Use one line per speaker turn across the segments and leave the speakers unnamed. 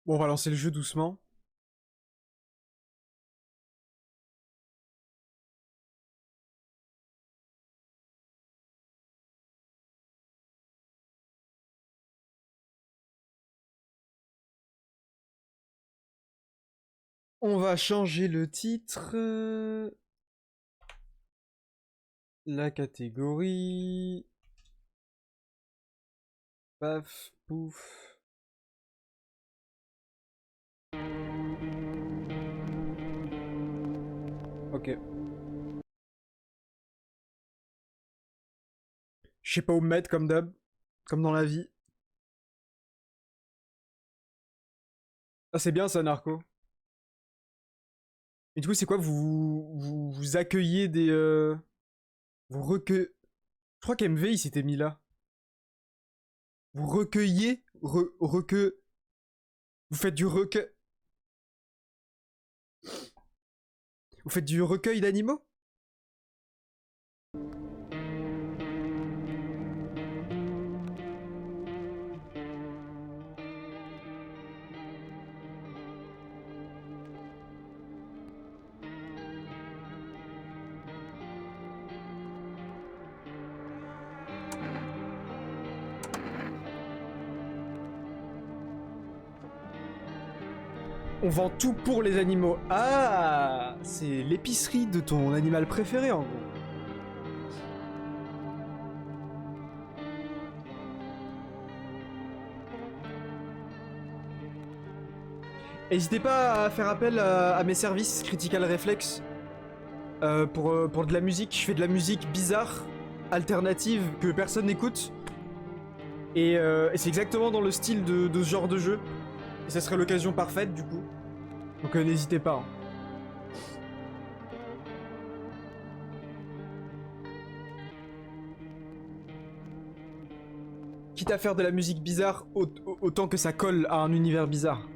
Bon, on va lancer le jeu doucement. On va changer le titre. La catégorie. Paf, pouf. Ok. Je sais pas où me mettre comme d'hab. Comme dans la vie. Ah, c'est bien ça, Narco. Et du coup, c'est quoi vous accueillez des. Vous recueillez. Je crois qu'MV il s'était mis là. Vous recueillez. Vous faites du recueil. Vous faites du recueil d'animaux? On vend tout pour les animaux. Ah, c'est l'épicerie de ton animal préféré en gros. N'hésitez pas à faire appel à mes services Critical Reflex pour de la musique. Je fais de la musique bizarre, alternative, que personne n'écoute. Et c'est exactement dans le style de ce genre de jeu. Et ça serait l'occasion parfaite du coup. Donc n'hésitez pas. Hein. Quitte à faire de la musique bizarre, autant que ça colle à un univers bizarre.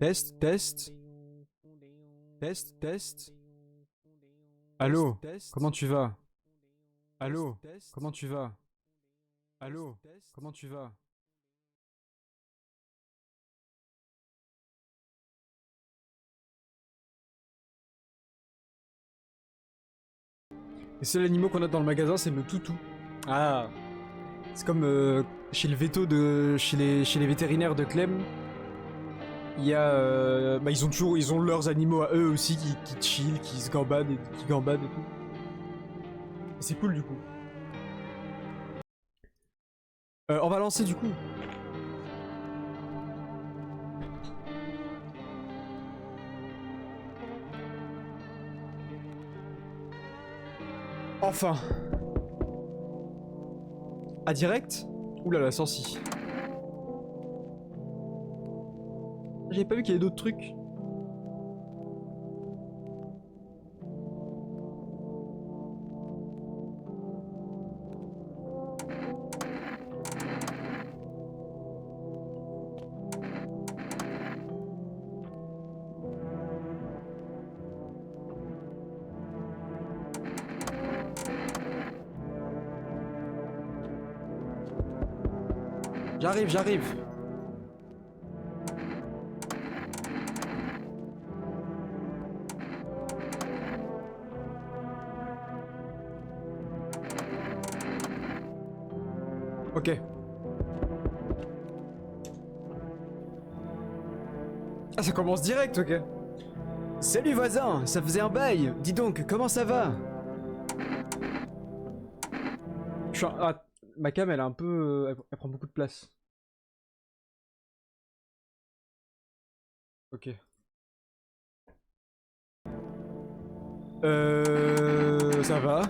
Test, test. Test, test. Allô, comment tu vas? Allô, comment tu vas? Allô, comment tu vas? Les seuls animaux qu'on a dans le magasin, c'est nos toutous. Ah, c'est comme chez le veto de chez les vétérinaires de Clem. Il y a bah ils ont leurs animaux à eux aussi qui chill, qui se gambadent et qui gambadent et tout. Et c'est cool du coup. On va lancer du coup. Enfin. À direct? Oulala, Sensi. J'avais pas vu qu'il y avait d'autres trucs. J'arrive, j'arrive. Ok. Ah, ça commence direct, ok. Salut voisin, ça faisait un bail. Dis donc, comment ça va? Ah, ma cam, elle est un peu... elle prend beaucoup de place. Ok. Ça va.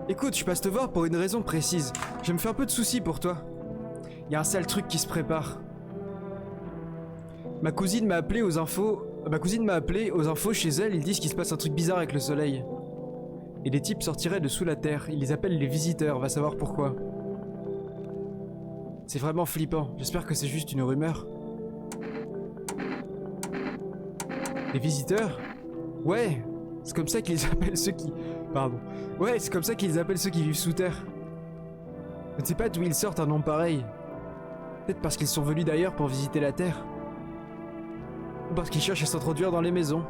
Écoute, je passe te voir pour une raison précise. Je me fais un peu de soucis pour toi. Y a un sale truc qui se prépare. Ma cousine m'a appelé aux infos. Ma cousine m'a appelé aux infos chez elle. Ils disent qu'il se passe un truc bizarre avec le soleil. Et des types sortiraient de sous la terre. Ils les appellent les visiteurs, va savoir pourquoi. C'est vraiment flippant. J'espère que c'est juste une rumeur. Les visiteurs? Ouais, c'est comme ça qu'ils appellent ceux qui... Pardon. Ouais, c'est comme ça qu'ils appellent ceux qui vivent sous terre. Je ne sais pas d'où ils sortent un nom pareil. Peut-être parce qu'ils sont venus d'ailleurs pour visiter la terre. Ou parce qu'ils cherchent à s'introduire dans les maisons.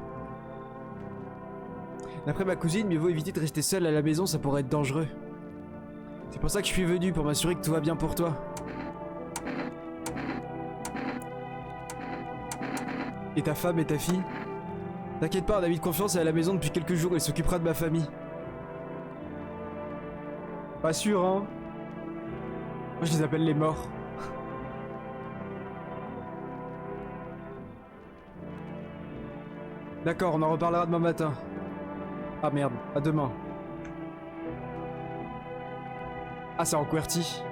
D'après ma cousine, mieux vaut éviter de rester seul à la maison, ça pourrait être dangereux. C'est pour ça que je suis venu, pour m'assurer que tout va bien pour toi. Et ta femme et ta fille? T'inquiète pas, un ami de confiance est à la maison depuis quelques jours, il s'occupera de ma famille. Pas sûr, hein? Moi je les appelle les morts. D'accord, on en reparlera demain matin. Ah merde, à demain. Ah, c'est en QWERTY.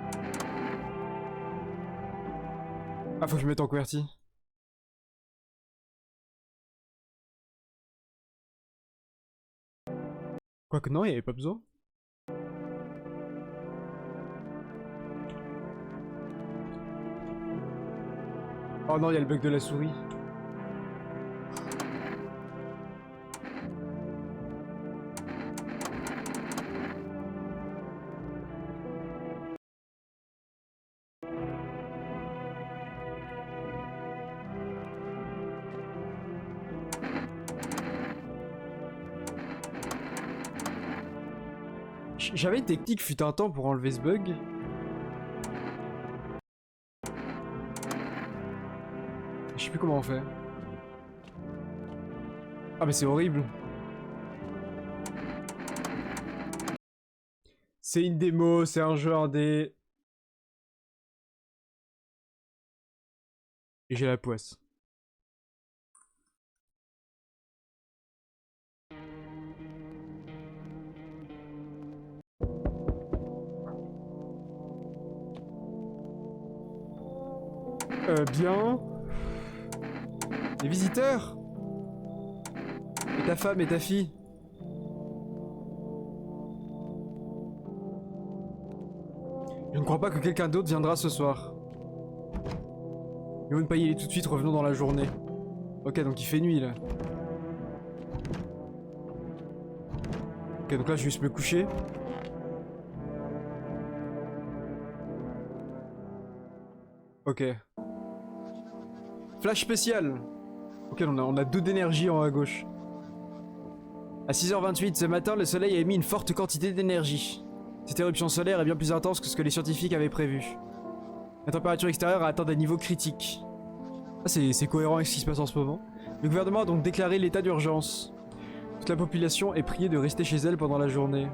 Ah, faut que je mette en QWERTY. Quoique non, il n'y avait pas besoin. Oh non, il y a le bug de la souris. J'avais une technique fut un temps pour enlever ce bug. Je sais plus comment on fait. Ah mais c'est horrible. C'est une démo, c'est un jeu indé. Et j'ai la poisse. Bien. Les visiteurs? Et ta femme et ta fille? Je ne crois pas que quelqu'un d'autre viendra ce soir. Il vaut ne pas y aller tout de suite, revenons dans la journée. Ok, donc il fait nuit là. Ok, donc là je vais juste me coucher. Ok. Flash spécial. Ok, on a 2 d'énergie en haut à gauche. À 6h28 ce matin, le soleil a émis une forte quantité d'énergie. Cette éruption solaire est bien plus intense que ce que les scientifiques avaient prévu. La température extérieure a atteint des niveaux critiques. Ah, c'est cohérent avec ce qui se passe en ce moment. Le gouvernement a donc déclaré l'état d'urgence. Toute la population est priée de rester chez elle pendant la journée.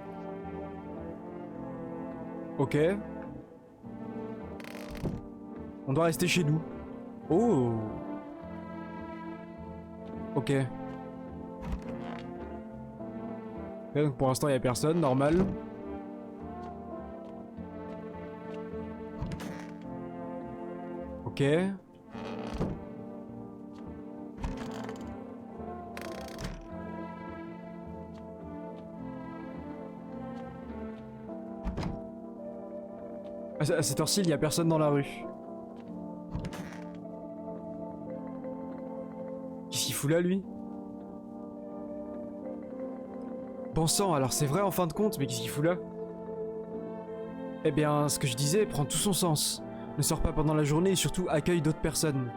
Ok. On doit rester chez nous. Oh. Ok. Ok, donc pour l'instant il n'y a personne, normal. Ok. À cette heure-ci, il n'y a personne dans la rue. Qu'est-ce qu'il fout là, lui? Bon sang, alors c'est vrai en fin de compte, mais qu'est-ce qu'il fout là? Eh bien, ce que je disais prend tout son sens. Ne sors pas pendant la journée et surtout accueille d'autres personnes.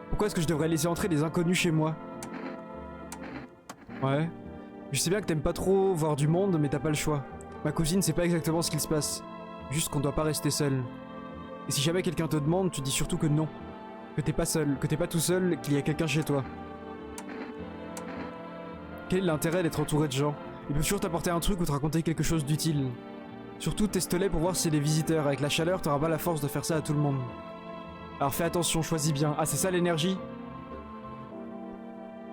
Pourquoi est-ce que je devrais laisser entrer des inconnus chez moi? Ouais. Je sais bien que t'aimes pas trop voir du monde, mais t'as pas le choix. Ma cousine sait pas exactement ce qu'il se passe. Juste qu'on doit pas rester seul. Et si jamais quelqu'un te demande, tu dis surtout que non. Que t'es pas seul, que t'es pas tout seul, qu'il y a quelqu'un chez toi. Quel est l'intérêt d'être entouré de gens? Ils peuvent toujours t'apporter un truc ou te raconter quelque chose d'utile. Surtout teste-les pour voir si c'est des visiteurs. Avec la chaleur, t'auras pas la force de faire ça à tout le monde. Alors fais attention, choisis bien. Ah, c'est ça l'énergie?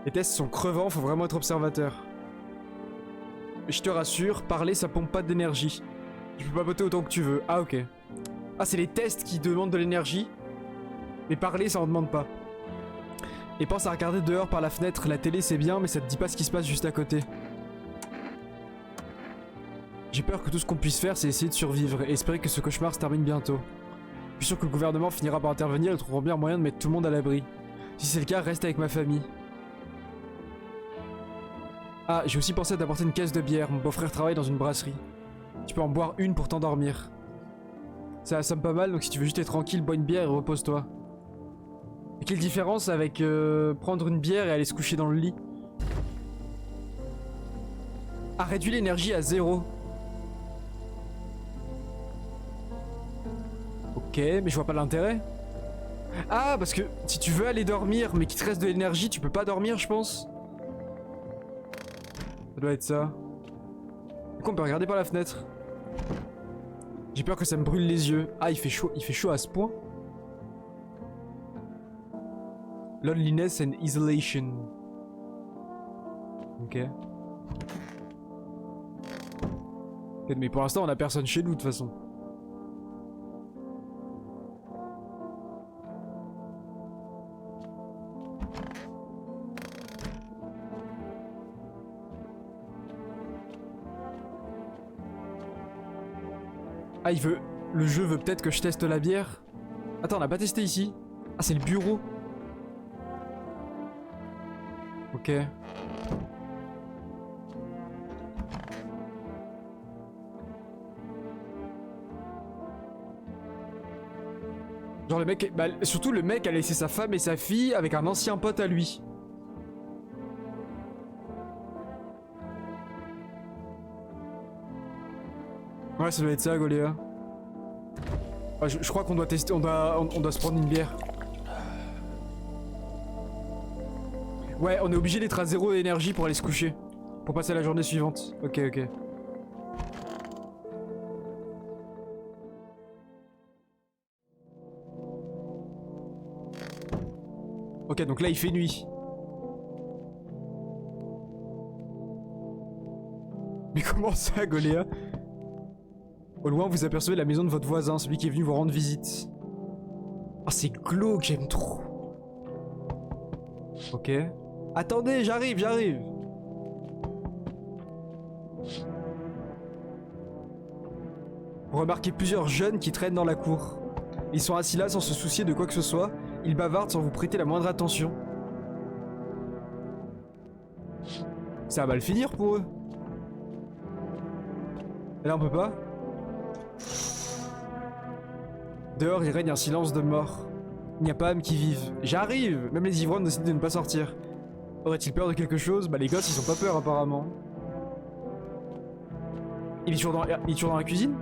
Les tests sont crevants, faut vraiment être observateur. Je te rassure, parler ça pompe pas d'énergie. Tu peux papoter autant que tu veux. Ah ok. Ah, c'est les tests qui demandent de l'énergie. Mais parler ça en demande pas. Et pense à regarder dehors par la fenêtre, la télé c'est bien mais ça te dit pas ce qui se passe juste à côté. J'ai peur que tout ce qu'on puisse faire, c'est essayer de survivre et espérer que ce cauchemar se termine bientôt. Je suis sûr que le gouvernement finira par intervenir et trouveront bien moyen de mettre tout le monde à l'abri. Si c'est le cas, reste avec ma famille. Ah, j'ai aussi pensé à t'apporter une caisse de bière. Mon beau-frère travaille dans une brasserie. Tu peux en boire une pour t'endormir. Ça somme pas mal, donc si tu veux juste être tranquille, bois une bière et repose-toi. Et quelle différence avec prendre une bière et aller se coucher dans le lit? Ah, réduit l'énergie à 0. Ok, mais je vois pas l'intérêt. Ah, parce que si tu veux aller dormir, mais qu'il te reste de l'énergie, tu peux pas dormir, je pense. Ça doit être ça. Du coup, on peut regarder par la fenêtre. J'ai peur que ça me brûle les yeux. Ah, il fait chaud à ce point. Loneliness and isolation. Ok. Mais pour l'instant, on a personne chez nous de toute façon. Ah, il veut... Le jeu veut peut-être que je teste la bière. Attends, on n'a pas testé ici. Ah, c'est le bureau. Ok. Genre le mec... Bah, surtout le mec a laissé sa femme et sa fille avec un ancien pote à lui. Ouais, ça doit être ça, Goléa. Ah, je crois qu'on doit tester, on doit se prendre une bière. Ouais, on est obligé d'être à 0 énergie pour aller se coucher. Pour passer à la journée suivante. Ok, ok. Ok, donc là il fait nuit. Mais comment ça, Goléa? Au loin, vous apercevez la maison de votre voisin, celui qui est venu vous rendre visite. Oh, c'est glauque, j'aime trop. Ok. Attendez, j'arrive. Vous remarquez plusieurs jeunes qui traînent dans la cour. Ils sont assis là sans se soucier de quoi que ce soit. Ils bavardent sans vous prêter la moindre attention. Ça va mal finir pour eux. Et là, on peut pas. Dehors, il règne un silence de mort. Il n'y a pas âme qui vive. J'arrive! Même les ivrognes décident de ne pas sortir. Aurait-il peur de quelque chose? Bah les gosses ils ont pas peur apparemment. Il est toujours dans la cuisine?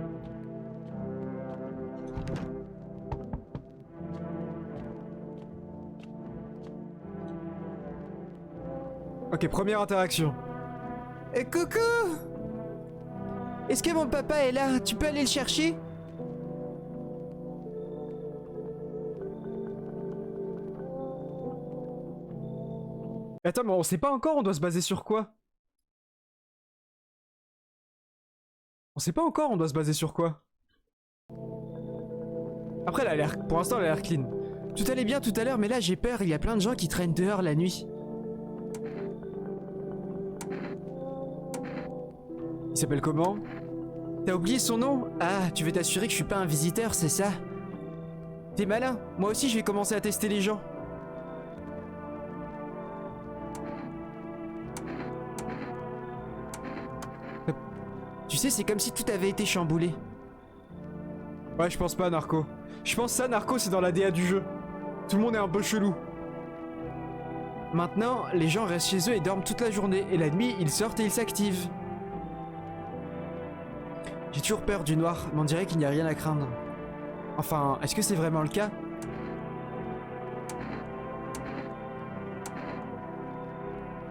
Ok, première interaction. Coucou! Est-ce que mon papa est là? Tu peux aller le chercher? Attends, mais on sait pas encore, on doit se baser sur quoi? On sait pas encore, on doit se baser sur quoi? Après, elle a l'air, pour l'instant, elle a l'air clean. Tout allait bien tout à l'heure, mais là j'ai peur, il y a plein de gens qui traînent dehors la nuit. Il s'appelle comment? T'as oublié son nom? Ah, tu veux t'assurer que je suis pas un visiteur, c'est ça? T'es malin, moi aussi je vais commencer à tester les gens. Tu sais, c'est comme si tout avait été chamboulé. Ouais, je pense pas, Narco. Je pense ça, Narco, c'est dans la DA du jeu. Tout le monde est un peu chelou. Maintenant, les gens restent chez eux et dorment toute la journée. Et la nuit, ils sortent et ils s'activent. J'ai toujours peur du noir, mais on dirait qu'il n'y a rien à craindre. Enfin, est-ce que c'est vraiment le cas?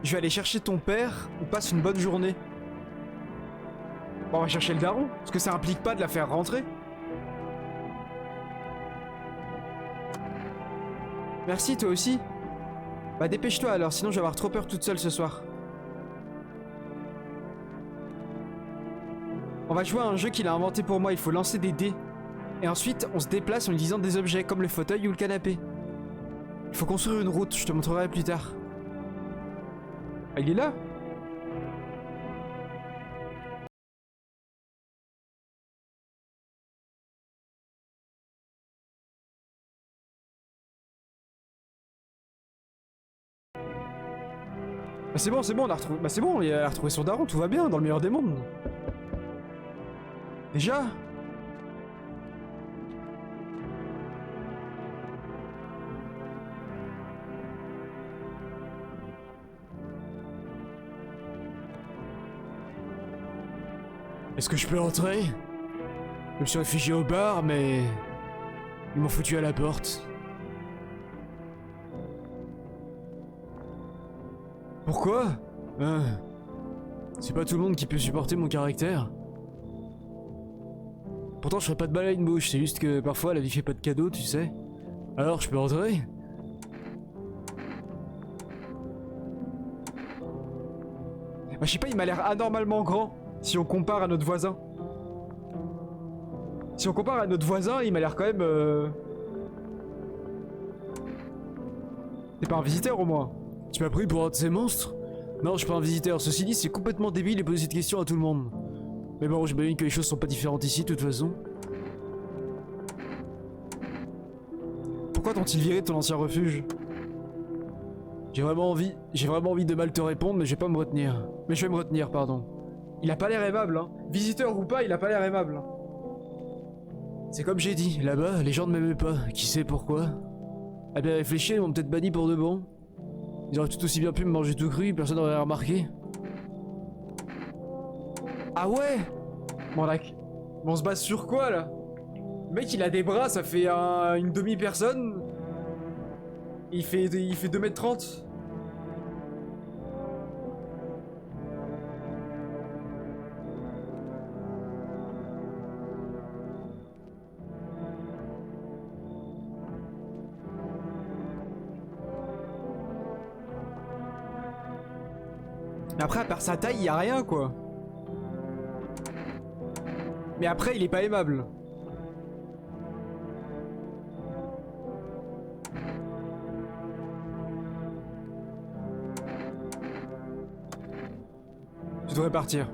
Je vais aller chercher ton père ou passe une bonne journée. Bon, on va chercher le daron, parce que ça implique pas de la faire rentrer. Merci, toi aussi. Bah dépêche-toi alors, sinon je vais avoir trop peur toute seule ce soir. On va jouer à un jeu qu'il a inventé pour moi, il faut lancer des dés. Et ensuite, on se déplace en utilisant des objets, comme le fauteuil ou le canapé. Il faut construire une route, je te montrerai plus tard. Ah, il est là? Bah c'est bon, on a retrouvé... Bah c'est bon, il a retrouvé son daron, tout va bien, dans le meilleur des mondes. Déjà? Est-ce que je peux entrer? Je me suis réfugié au bar, mais... ils m'ont foutu à la porte. Pourquoi? C'est pas tout le monde qui peut supporter mon caractère. Pourtant je ferais pas de mal à une bouche, c'est juste que parfois la vie fait pas de cadeaux, tu sais. Alors je peux entrer? Bah je sais pas, il m'a l'air anormalement grand, si on compare à notre voisin. Si on compare à notre voisin, il m'a l'air quand même... C'est pas un visiteur au moins. Tu m'as pris pour un de ces monstres? Non, je suis pas un visiteur. Ceci dit, c'est complètement débile de poser cette question à tout le monde. Mais bon, j'imagine que les choses sont pas différentes ici, de toute façon. Pourquoi t'ont-ils viré de ton ancien refuge? J'ai vraiment envie de mal te répondre, mais je vais pas me retenir. Mais je vais me retenir, pardon. Il a pas l'air aimable, hein. Visiteur ou pas, il a pas l'air aimable. C'est comme j'ai dit, là-bas, les gens ne m'aimaient pas. Qui sait pourquoi? À bien réfléchir, ils m'ont peut-être banni pour de bon. Ils auraient tout aussi bien pu me manger tout cru, personne n'aurait remarqué. Ah ouais? Bon, d'accord. On se base sur quoi, là? Le mec, il a des bras, ça fait une demi-personne. Il fait 2 m 30. Mais après, à part sa taille, y a rien, quoi. Mais après, il est pas aimable. Tu devrais partir.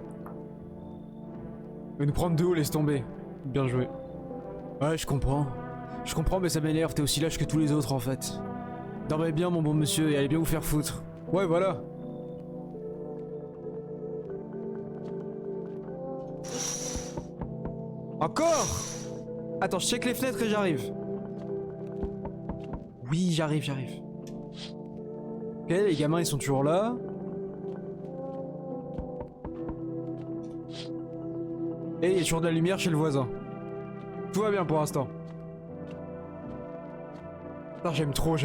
Mais nous prendre de haut, laisse tomber. Bien joué. Ouais, je comprends. Je comprends, mais ça m'énerve, t'es aussi lâche que tous les autres, en fait. Dormez bien, mon bon monsieur, et allez bien vous faire foutre. Ouais, voilà. Encore? Attends, je check les fenêtres et j'arrive. Oui, j'arrive. Ok, les gamins ils sont toujours là. Et il y a toujours de la lumière chez le voisin. Tout va bien pour l'instant. J'aime trop.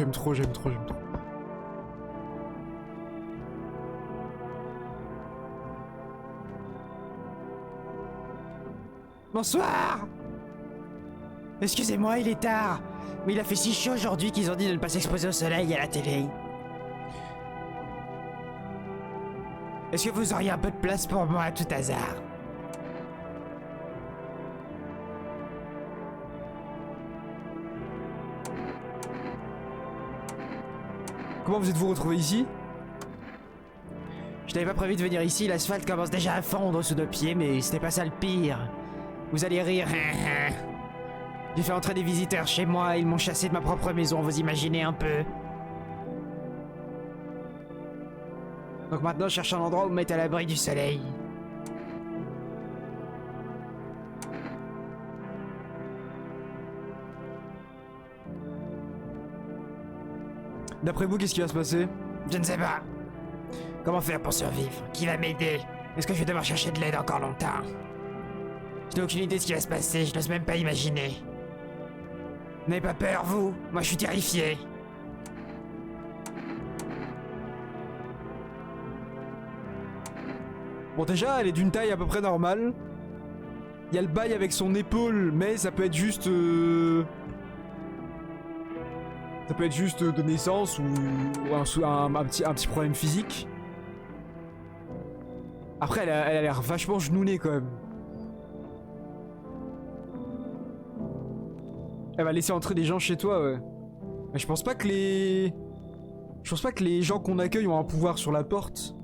Bonsoir!
Excusez-moi, il est tard. Mais il a fait si chaud aujourd'hui qu'ils ont dit de ne pas s'exposer au soleil à la télé. Est-ce que vous auriez un peu de place pour moi à tout hasard?
Comment vous êtes-vous retrouvés ici?
Je n'avais pas prévu de venir ici, l'asphalte commence déjà à fondre sous nos pieds, mais c'était pas ça le pire. Vous allez rire. J'ai fait entrer des visiteurs chez moi, ils m'ont chassé de ma propre maison, vous imaginez un peu. Donc maintenant je cherche un endroit où me mettre à l'abri du soleil.
D'après vous, qu'est-ce qui va se passer?
Je ne sais pas. Comment faire pour survivre? Qui va m'aider? Est-ce que je vais devoir chercher de l'aide encore longtemps? Je n'ai aucune idée de ce qui va se passer, je n'ose même pas imaginer. N'ayez pas peur, vous? Moi je suis terrifié.
Bon, déjà, elle est d'une taille à peu près normale. Il y a le bail avec son épaule, mais ça peut être juste... Ça peut être juste de naissance ou un petit problème physique. Après, elle a l'air vachement genounée quand même. Elle va laisser entrer des gens chez toi, ouais. Mais je pense pas que les... Je pense pas que les gens qu'on accueille ont un pouvoir sur la porte.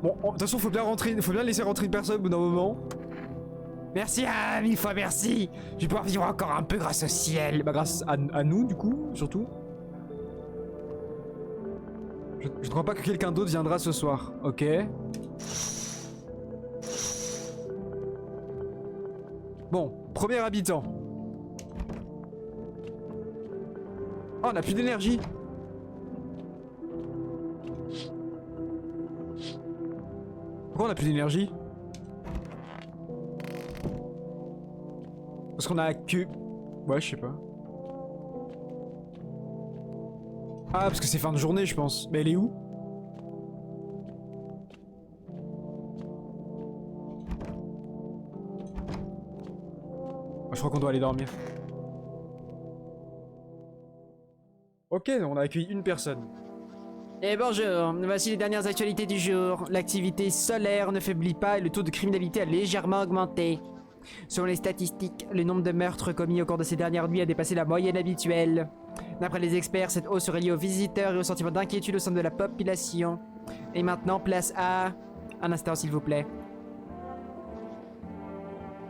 Bon, de toute façon, faut bien laisser rentrer une personne au bout d'un moment.
Merci, ah, 1000 fois merci. Je vais pouvoir vivre encore un peu grâce au ciel.
Bah grâce à nous, du coup, surtout. Je ne crois pas que quelqu'un d'autre viendra ce soir. Ok. Bon, premier habitant. Oh, on a plus d'énergie. Pourquoi on a plus d'énergie? Parce qu'on a que... Ouais, je sais pas. Ah, parce que c'est fin de journée, je pense. Mais elle est où? Je crois qu'on doit aller dormir. Ok, on a accueilli une personne.
Et bonjour, voici les dernières actualités du jour. L'activité solaire ne faiblit pas et le taux de criminalité a légèrement augmenté. Selon les statistiques, le nombre de meurtres commis au cours de ces dernières nuits a dépassé la moyenne habituelle. D'après les experts, cette hausse serait liée aux visiteurs et au sentiment d'inquiétude au sein de la population. Et maintenant, place à... Un instant, s'il vous plaît.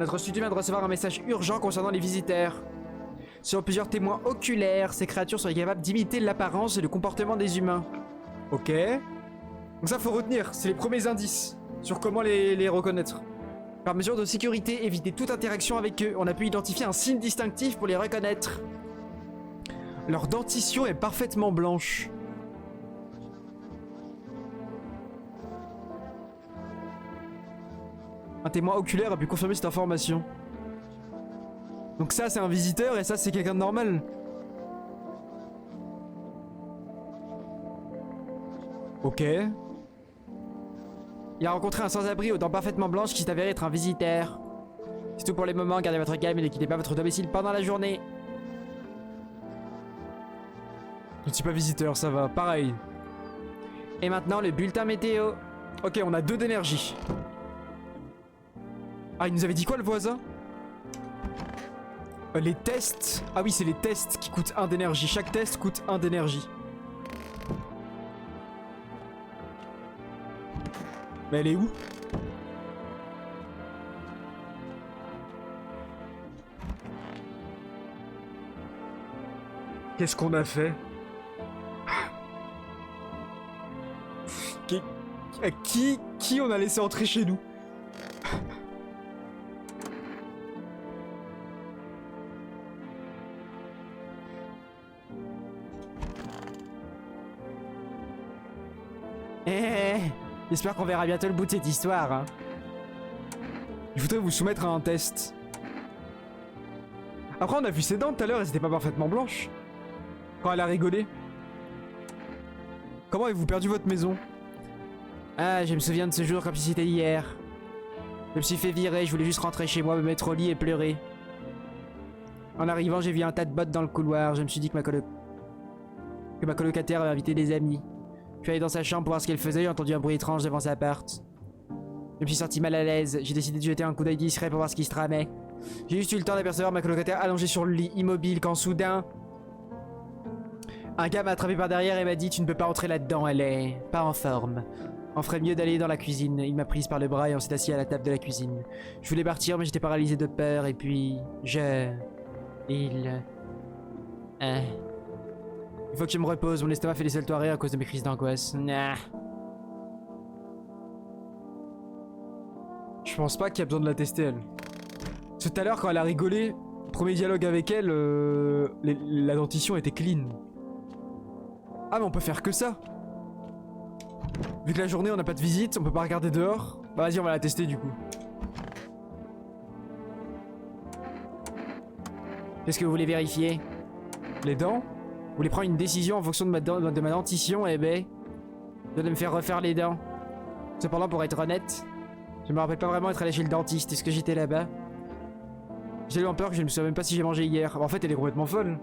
Notre studio vient de recevoir un message urgent concernant les visiteurs. Selon plusieurs témoins oculaires, ces créatures seraient capables d'imiter l'apparence et le comportement des humains.
Ok. Donc ça, faut retenir. C'est les premiers indices sur comment les reconnaître.
Par mesure de sécurité, éviter toute interaction avec eux. On a pu identifier un signe distinctif pour les reconnaître.
Leur dentition est parfaitement blanche. Un témoin oculaire a pu confirmer cette information. Donc ça, c'est un visiteur et ça, c'est quelqu'un de normal. Ok.
Il a rencontré un sans-abri aux dents parfaitement blanches qui s'est avéré être un visiteur. C'est tout pour les moments, gardez votre calme et ne quittez pas votre domicile pendant la journée.
Je ne suis pas visiteur, ça va. Pareil.
Et maintenant, le bulletin météo.
Ok, on a 2 d'énergie. Ah, il nous avait dit quoi, le voisin? Les tests. Ah oui, c'est les tests qui coûtent 1 d'énergie. Chaque test coûte 1 d'énergie. Mais elle est où? Qu'est-ce qu'on a fait? Qui on a laissé entrer chez nous?
J'espère qu'on verra bientôt le bout de cette histoire. Hein.
Je voudrais vous soumettre à un test. Après, on a vu ses dents tout à l'heure, elles étaient pas parfaitement blanches. Quand elle a rigolé. Comment avez-vous perdu votre maison?
Ah, je me souviens de ce jour comme si c'était hier. Je me suis fait virer, je voulais juste rentrer chez moi, me mettre au lit et pleurer. En arrivant, j'ai vu un tas de bottes dans le couloir. Je me suis dit que ma colocataire avait invité des amis. Je suis allé dans sa chambre pour voir ce qu'elle faisait, j'ai entendu un bruit étrange devant sa porte. Je me suis senti mal à l'aise, j'ai décidé de jeter un coup d'œil discret pour voir ce qui se tramait. J'ai juste eu le temps d'apercevoir ma colocataire allongée sur le lit, immobile, quand soudain... Un gars m'a attrapé par derrière et m'a dit « Tu ne peux pas entrer là-dedans, elle est pas en forme. On ferait mieux d'aller dans la cuisine. » Il m'a prise par le bras et on s'est assis à la table de la cuisine. Je voulais partir mais j'étais paralysé de peur et puis... Il faut que je me repose, mon estomac fait des saltoiries à cause de mes crises d'angoisse. Nah.
Je pense pas qu'il y a besoin de la tester, elle. Tout à l'heure, quand elle a rigolé, premier dialogue avec elle, la dentition était clean. Ah, mais on peut faire que ça. Vu que la journée, on n'a pas de visite, on peut pas regarder dehors. Bah vas-y, on va la tester du coup.
Qu'est-ce que vous voulez vérifier?
Les dents?
Vous voulez prendre une décision en fonction de ma dentition? Eh ben, je dois me faire refaire les dents. Cependant, pour être honnête, je me rappelle pas vraiment être allé chez le dentiste. Est-ce que j'étais là-bas? J'ai eu peur que je ne me souviens même pas si j'ai mangé hier. En fait, elle est complètement folle.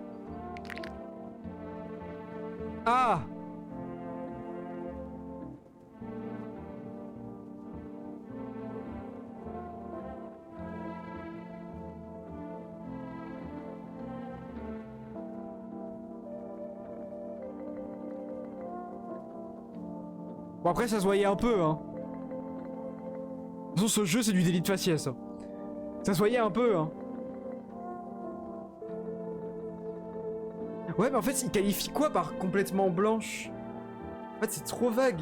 Ah! Bon après ça se voyait un peu hein. De toute façon ce jeu c'est du délit de faciès hein. Ça se voyait un peu hein. Ouais mais en fait il qualifie quoi par complètement blanche? En fait, c'est trop vague.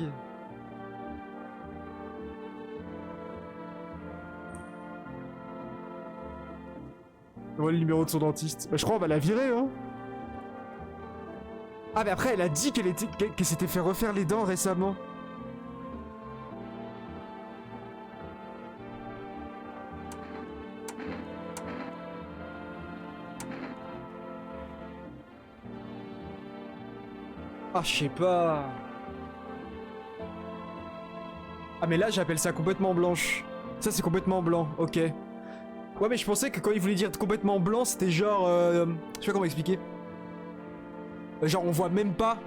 Voilà le numéro de son dentiste. Bah, je crois qu'on va la virer, hein. Ah, mais après, elle a dit qu'elle s'était fait refaire les dents récemment. Ah, je sais pas. Ah, mais là, j'appelle ça complètement blanche. Ça, c'est complètement blanc, ok. Ouais, mais je pensais que quand il voulait dire complètement blanc, c'était genre... je sais pas comment expliquer. Genre, on voit même pas...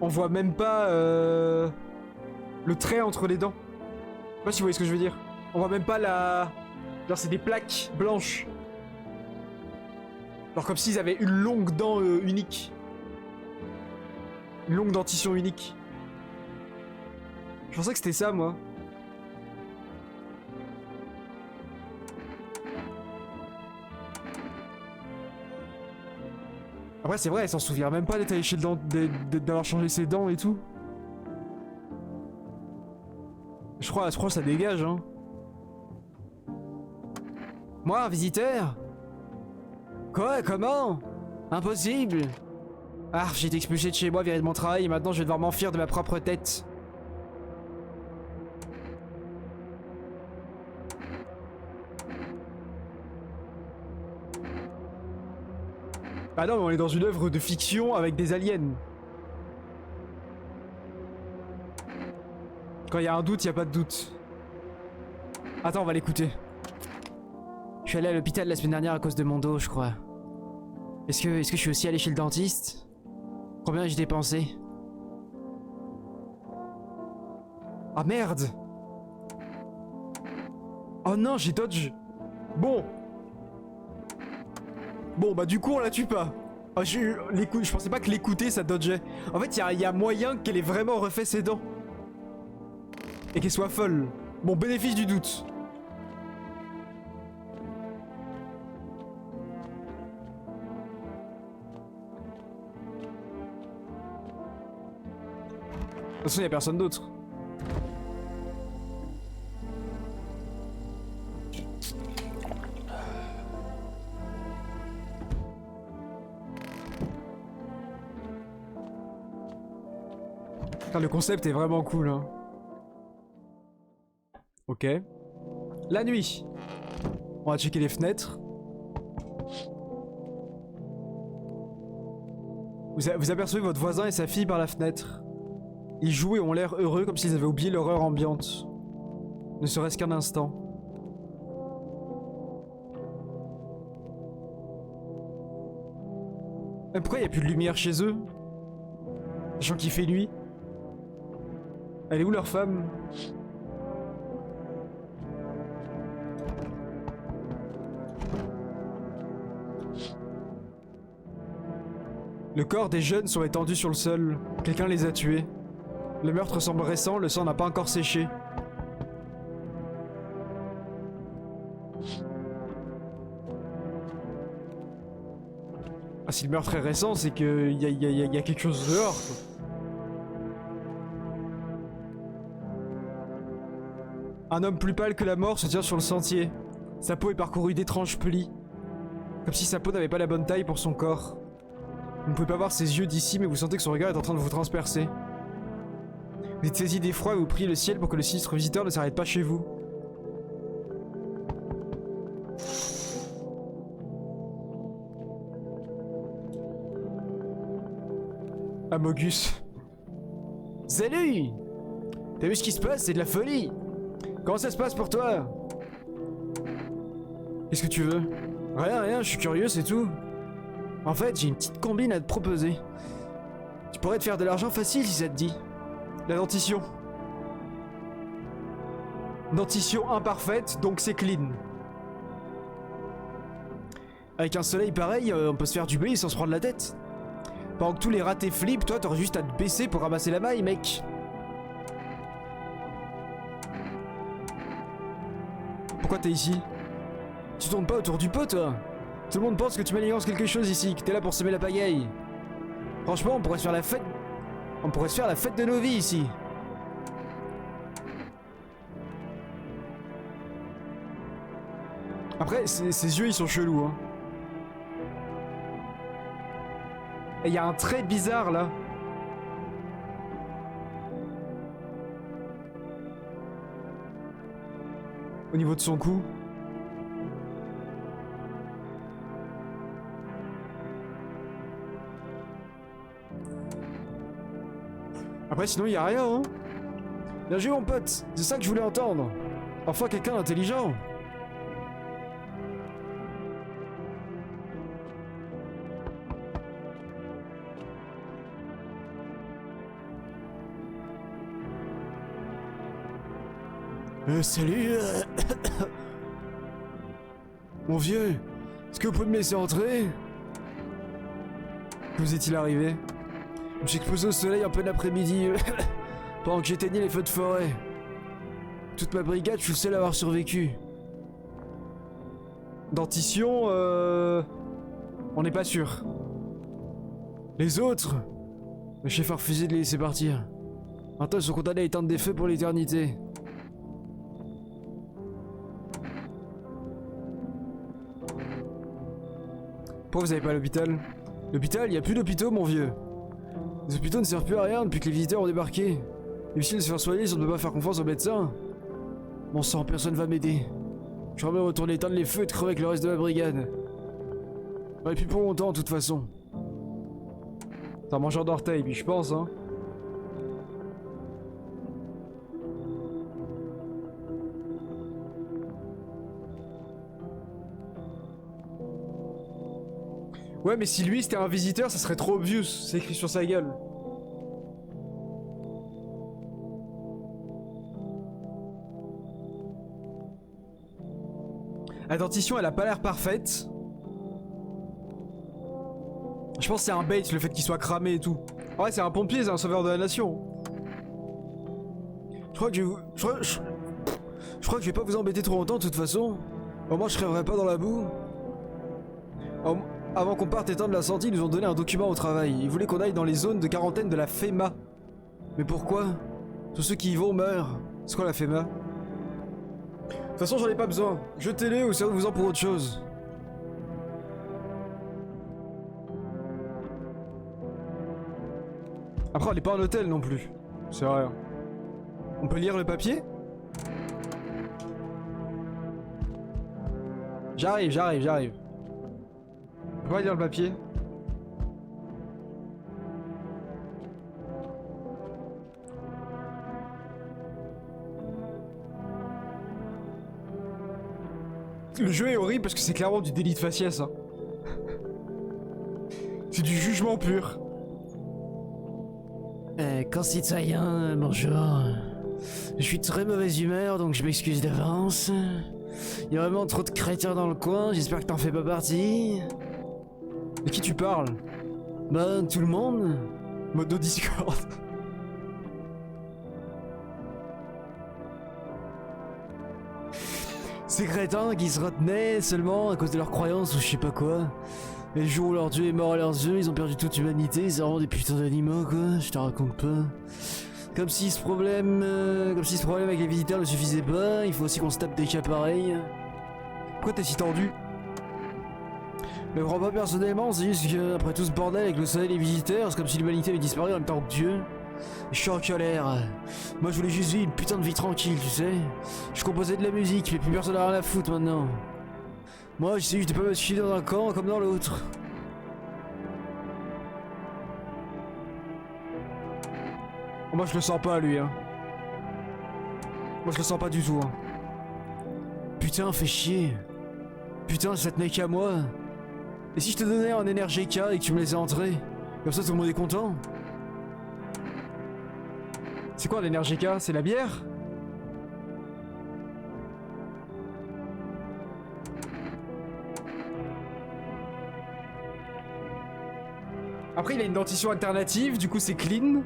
On voit même pas... le trait entre les dents. Je sais pas si vous voyez ce que je veux dire. On voit même pas la... Genre, c'est des plaques blanches. Genre, comme s'ils avaient une longue dent unique. Une longue dentition unique. Je pensais que c'était ça, moi. Après, c'est vrai, elle s'en souvient même pas d'être allée chez le dent, d'avoir changé ses dents et tout. Je crois que ça dégage, hein. Moi, un visiteur? Quoi? Comment? Impossible! Ah, j'ai été expulsé de chez moi, viré de mon travail, et maintenant je vais devoir m'enfuir de ma propre tête. Ah non, mais on est dans une œuvre de fiction avec des aliens. Quand il y a un doute, il n'y a pas de doute. Attends, on va l'écouter. Je suis allé à l'hôpital la semaine dernière à cause de mon dos, je crois. Est-ce que je suis aussi allé chez le dentiste? Combien ai-je dépensé? Ah merde! Oh non, j'ai dodge. Bon. Bon, bah du coup, on la tue pas. Ah, je pensais pas que l'écouter, ça dodgeait. En fait, il y a moyen qu'elle ait vraiment refait ses dents. Et qu'elle soit folle. Bon, bénéfice du doute. De toute façon, il n'y a personne d'autre. Putain, le concept est vraiment cool, hein. Ok. La nuit. On va checker les fenêtres. Vous apercevez votre voisin et sa fille par la fenêtre. Ils jouent et ont l'air heureux comme s'ils avaient oublié l'horreur ambiante. Ne serait-ce qu'un instant. Mais pourquoi il n'y a plus de lumière chez eux? Sachant qu'il fait nuit. Elle est où leur femme? Le corps des jeunes sont étendus sur le sol. Quelqu'un les a tués. Le meurtre semble récent, le sang n'a pas encore séché. Ah, si le meurtre est récent, c'est que y a quelque chose dehors, quoi. Un homme plus pâle que la mort se tient sur le sentier. Sa peau est parcourue d'étranges plis. Comme si sa peau n'avait pas la bonne taille pour son corps. Vous ne pouvez pas voir ses yeux d'ici, mais vous sentez que son regard est en train de vous transpercer. Vous êtes saisi d'effroi et vous priez le ciel pour que le sinistre visiteur ne s'arrête pas chez vous. Amogus. Salut! T'as vu ce qui se passe? C'est de la folie! Comment ça se passe pour toi? Qu'est-ce que tu veux? Rien, je suis curieux, c'est tout. En fait, j'ai une petite combine à te proposer. Tu pourrais te faire de l'argent facile si ça te dit. La dentition. Dentition imparfaite, donc c'est clean. Avec un soleil pareil, on peut se faire du blé sans se prendre la tête. Pendant que tous les ratés flippent, toi t'aurais juste à te baisser pour ramasser la maille, mec. Pourquoi t'es ici? Tu tournes pas autour du pot, toi? Tout le monde pense que tu manigances quelque chose ici, que t'es là pour semer la pagaille. Franchement, on pourrait se faire la fête.
On pourrait se faire la fête de nos vies ici.
Après, ses yeux, ils sont chelous, hein. Et il y a un trait bizarre, là. Au niveau de son cou. Après, sinon, il y a rien, hein.
Bien joué, mon pote. C'est ça que je voulais entendre. Enfin, quelqu'un d'intelligent. Salut. Mon vieux, est-ce que vous pouvez me laisser entrer?
Que vous est-il arrivé?
Je me suis exposé au soleil en plein après-midi, pendant que j'éteignais les feux de forêt. Toute ma brigade, je suis le seul à avoir survécu.
Dentition, on n'est pas sûr.
Les autres, le chef a refusé de les laisser partir. Maintenant, ils sont condamnés à éteindre des feux pour l'éternité.
Pourquoi vous avez pas l'hôpital?
L'hôpital, y a plus d'hôpitaux, mon vieux. Les hôpitaux ne servent plus à rien depuis que les visiteurs ont débarqué. Difficile de se faire soigner si on ne peut pas faire confiance aux médecins. Bon sang, personne va m'aider. Je vais même retourner éteindre les feux et de crever avec le reste de ma brigade. J'en ai plus pour longtemps, de toute façon.
C'est un mangeur d'orteils, puis je pense, hein. Ouais, mais si lui c'était un visiteur, ça serait trop obvious. C'est écrit sur sa gueule. La dentition, elle a pas l'air parfaite. Je pense que c'est un bait, le fait qu'il soit cramé et tout. Ouais, c'est un pompier, c'est un sauveur de la nation.
Je crois que je crois que je vais pas vous embêter trop longtemps, de toute façon. Au moins, je crèverai pas dans la boue. Avant qu'on parte éteindre la sortie, ils nous ont donné un document au travail. Ils voulaient qu'on aille dans les zones de quarantaine de la FEMA. Mais pourquoi? Tous ceux qui y vont meurent.
C'est quoi la FEMA?
De toute façon, j'en ai pas besoin. Jetez-les ou servez-vous-en pour autre chose.
Après, on n'est pas un hôtel non plus. C'est vrai. On peut lire le papier? J'arrive. On peut pas lire le papier? Le jeu est horrible parce que c'est clairement du délit de faciès. Hein. C'est du jugement pur.
Concitoyen, bonjour. Je suis de très mauvaise humeur, donc je m'excuse d'avance. Il y a vraiment trop de crétins dans le coin, j'espère que t'en fais pas partie.
De qui tu parles?
Bah, tout le monde.
Modo Discord.
Ces crétins qui se retenaient seulement à cause de leurs croyances ou je sais pas quoi. Et le jour où leur dieu est mort à leurs yeux, ils ont perdu toute humanité, c'est vraiment des putains d'animaux quoi, je te raconte pas. Comme si ce problème avec les visiteurs ne suffisait pas, il faut aussi qu'on se tape des cas pareils.
Pourquoi t'es si tendu?
Je me prends pas personnellement, c'est juste qu'après tout ce bordel avec le soleil et les visiteurs, c'est comme si l'humanité avait disparu en même temps que Dieu. Je suis en colère. Moi je voulais juste vivre une putain de vie tranquille, tu sais. Je composais de la musique, mais plus personne n'a rien à foutre maintenant. Moi j'essaie juste de pas me chier dans un camp comme dans l'autre.
Moi je le sens pas lui hein. Moi je le sens pas du tout hein.
Putain fais chier. Putain ça tenait qu'à moi. Et si je te donnais un Energeka et que tu me laissais entrer? Comme ça tout le monde est content.
C'est quoi l'Energeka? C'est la bière? Après il a une dentition alternative, du coup c'est clean.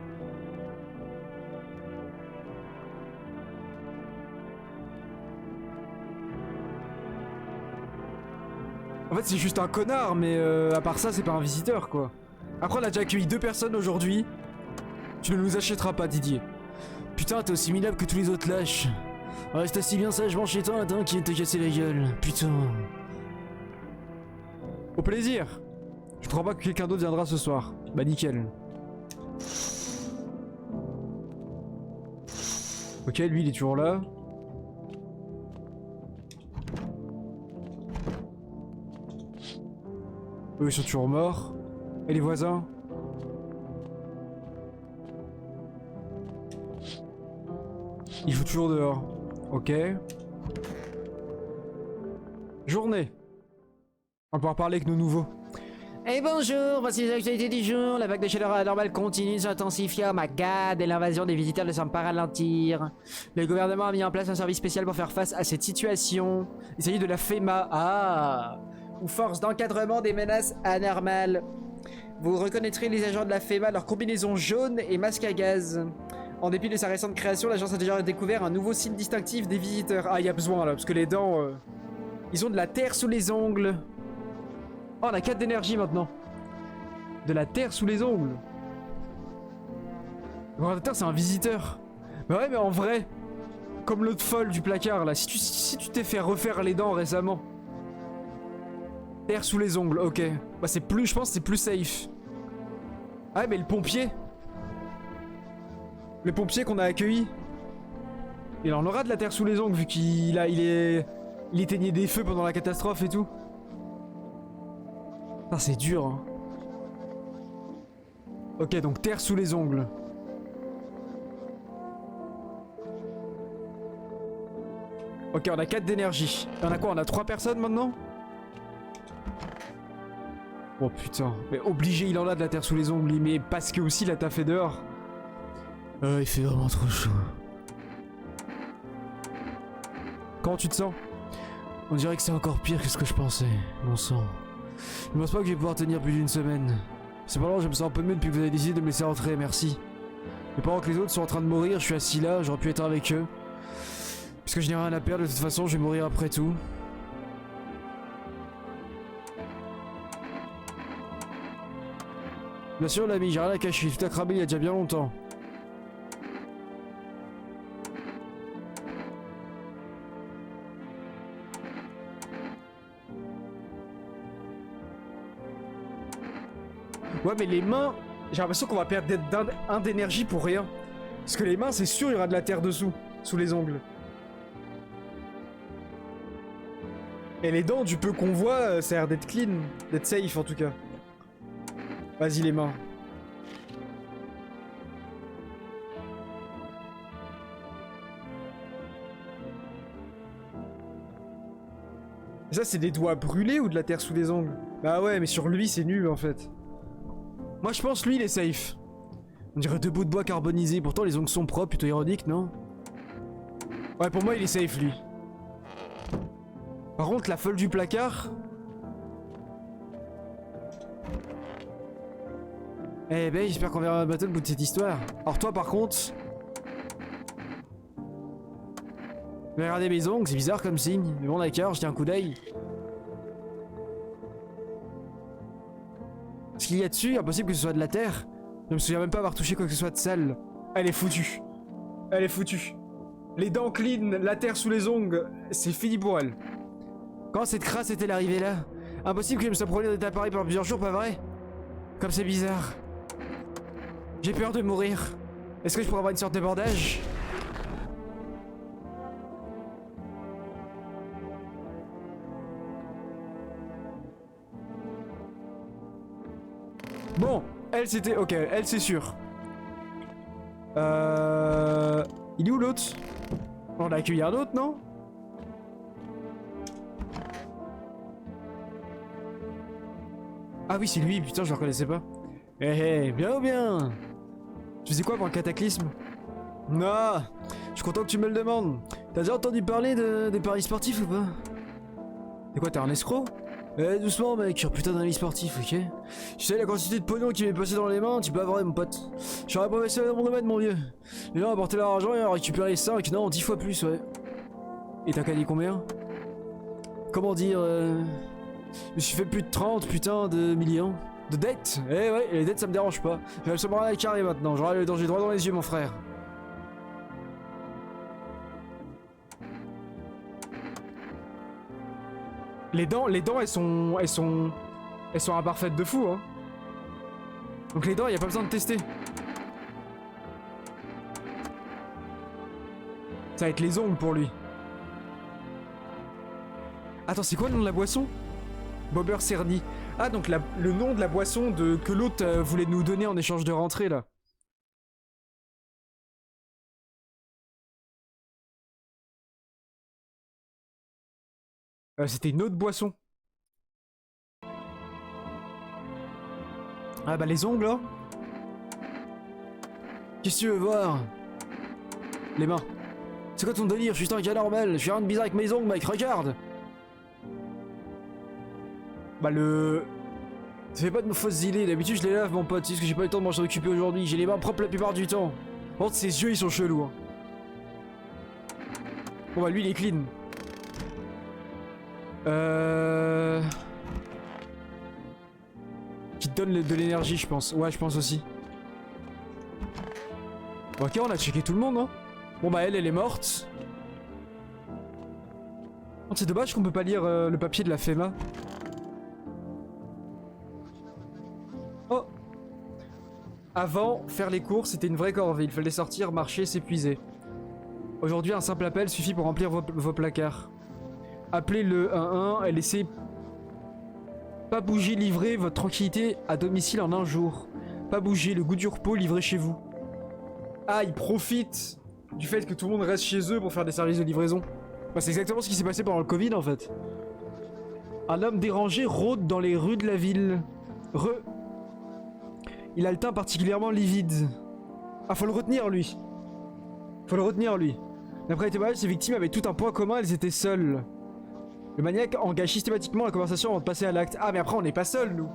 En fait c'est juste un connard, mais à part ça c'est pas un visiteur quoi. Après on a déjà accueilli 2 personnes aujourd'hui.
Tu ne nous achèteras pas, Didier. Putain, t'es aussi minable que tous les autres lâches. Reste assis bien sagement chez toi, attends, qui vient de te casser la gueule. Putain.
Au plaisir. Je crois pas que quelqu'un d'autre viendra ce soir. Bah nickel. Ok, lui il est toujours là. Eux ils sont toujours morts. Et les voisins? Ils jouent toujours dehors. Ok. Journée. On va pouvoir parler avec nos nouveaux.
Et bonjour, voici les actualités du jour. La vague de chaleur anormale continue de s'intensifier. Oh my god, et l'invasion des visiteurs ne semble pas ralentir. Le gouvernement a mis en place un service spécial pour faire face à cette situation. Il s'agit de la FEMA. Ah, ou force d'encadrement des menaces anormales. Vous reconnaîtrez les agents de la FEMA, leur combinaison jaune et masque à gaz. En dépit de sa récente création, l'agence a déjà découvert un nouveau signe distinctif des visiteurs. Ah, il y a besoin là, parce que les dents... ils ont de la terre sous les ongles. Oh, on a 4 d'énergie maintenant. De la terre sous les ongles. Le gravitateur, c'est un visiteur. Bah ouais, mais en vrai, comme l'autre folle du placard là, si tu t'es fait refaire les dents récemment. Terre sous les ongles, ok. Bah c'est plus, je pense que c'est plus safe. Ah ouais, mais le pompier. Le pompier qu'on a accueilli. Il en aura de la terre sous les ongles vu qu'il éteignait des feux pendant la catastrophe et tout. Ah, c'est dur, hein. Ok, donc terre sous les ongles. Ok, on a 4 d'énergie. On a quoi? On a 3 personnes maintenant? Oh putain. Mais obligé, il en a de la terre sous les ongles, mais parce que aussi il a taffé dehors.
Il fait vraiment trop chaud.
Comment tu te sens?
On dirait que c'est encore pire que ce que je pensais. Mon sang. Je pense pas que je vais pouvoir tenir plus d'une semaine. Cependant, je me sens un peu mieux depuis que vous avez décidé de me laisser rentrer, merci. Mais pendant que les autres sont en train de mourir, je suis assis là, j'aurais pu être avec eux. Puisque je n'ai rien à perdre, de toute façon, je vais mourir après tout. Bien sûr, l'ami, j'ai rien à cacher, tout a cramé il y a déjà bien longtemps.
Ouais, mais les mains, j'ai l'impression qu'on va perdre un d'énergie pour rien. Parce que les mains, c'est sûr, il y aura de la terre dessous, sous les ongles. Et les dents, du peu qu'on voit, ça a l'air d'être clean, d'être safe en tout cas. Vas-y les mains. Et ça, c'est des doigts brûlés ou de la terre sous les ongles? Bah ouais, mais sur lui, c'est nul en fait. Moi, je pense lui, il est safe.
On dirait 2 bouts de bois carbonisés, pourtant les ongles sont propres, plutôt ironique, non?
Ouais, pour moi, il est safe lui. Par contre, la folle du placard...
Eh ben, j'espère qu'on verra un battle au bout de cette histoire.
Alors toi, par contre...
Regardez mes ongles, c'est bizarre comme signe. Mais bon, d'accord, je tiens un coup d'œil. Ce qu'il y a dessus, impossible que ce soit de la terre. Je me souviens même pas avoir touché quoi que ce soit de sale.
Elle est foutue. Elle est foutue. Les dents clean, la terre sous les ongles, c'est fini pour elle.
Quand cette crasse est-elle arrivée là? Impossible que je me sois promené dans cet appareil pendant plusieurs jours, pas vrai? Comme c'est bizarre. J'ai peur de mourir. Est-ce que je pourrais avoir une sorte de bandage?
Bon, elle c'était... Ok, elle c'est sûr. Il est où l'autre? On a accueilli un autre, non?
Ah oui, c'est lui, putain, je le reconnaissais pas.
Eh, bien ou bien?
Tu faisais quoi pour un cataclysme?
Non, je suis content que tu me le demandes.
T'as déjà entendu parler des paris sportifs ou pas?
C'est quoi, t'es un escroc?
Doucement mec, je suis putain d'un lit sportif, ok? Tu sais la quantité de pognon qui m'est passé dans les mains, tu peux avoir mon pote. Je suis un professionnel dans mon domaine mon vieux. Les gens ont apporté leur argent et ont récupéré 5, non 10 fois plus ouais. Et t'as gagné combien? Comment dire Je me suis fait plus de 30 putain de millions. De dettes? Eh ouais, les dettes ça me dérange pas. J'ai absolument rien à carrer maintenant, j'aurai le danger droit dans les yeux mon frère.
Les dents elles sont imparfaites de fou, hein. Donc les dents, y a pas besoin de tester. Ça va être les ongles pour lui. Attends, c'est quoi le nom de la boisson? Bobber Cerny. Ah, donc le nom de la boisson que l'autre voulait nous donner en échange de rentrée, là. C'était une autre boisson. Ah bah les ongles, hein.
Qu'est-ce que tu veux voir? Les mains. C'est quoi ton délire? Je suis un gars normal, je suis rien de bizarre avec mes ongles mec, regarde.
Bah le...
Ça fait pas de me fausses idées, d'habitude je les lave mon pote, c'est juste que j'ai pas eu le temps de m'en occuper aujourd'hui, j'ai les mains propres la plupart du temps. Par contre ses yeux ils sont chelous hein.
Bon bah lui il est clean. Qui te donne de l'énergie je pense. Ouais je pense aussi. Bon, ok on a checké tout le monde hein. Bon bah elle est morte. Oh, c'est dommage qu'on peut pas lire le papier de la FEMA. Oh. Avant, faire les courses c'était une vraie corvée. Il fallait sortir, marcher, s'épuiser. Aujourd'hui un simple appel suffit pour remplir vos placards. Appelez le 11 et laissez pas bouger, livrer votre tranquillité à domicile en un jour. Pas bouger, le goût du repos livré chez vous. Ah, ils profitent du fait que tout le monde reste chez eux pour faire des services de livraison. Bah, c'est exactement ce qui s'est passé pendant le Covid en fait. Un homme dérangé rôde dans les rues de la ville. Il a le teint particulièrement livide. Ah, faut le retenir lui. Faut le retenir lui. D'après les témoignages, ces victimes avaient tout un point commun, elles étaient seules. Le maniaque engage systématiquement la conversation avant de passer à l'acte. Ah mais après on n'est pas seuls nous.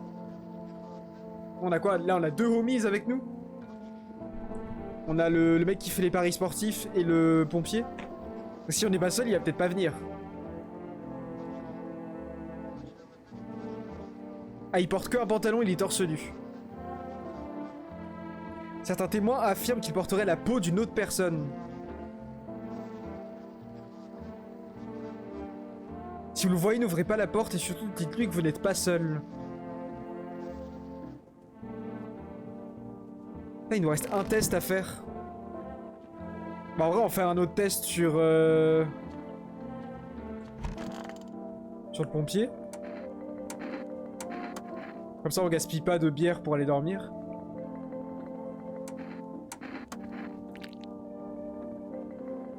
On a quoi? Là on a deux homies avec nous. On a le mec qui fait les paris sportifs et le pompier. Si on n'est pas seul, il va peut-être pas venir. Ah il porte que un pantalon, il est torse nu. Certains témoins affirment qu'il porterait la peau d'une autre personne. Si vous le voyez, n'ouvrez pas la porte et surtout dites-lui que vous n'êtes pas seul. Ah, il nous reste un test à faire. Bah en vrai on fait un autre test sur le pompier. Comme ça on gaspille pas de bière pour aller dormir.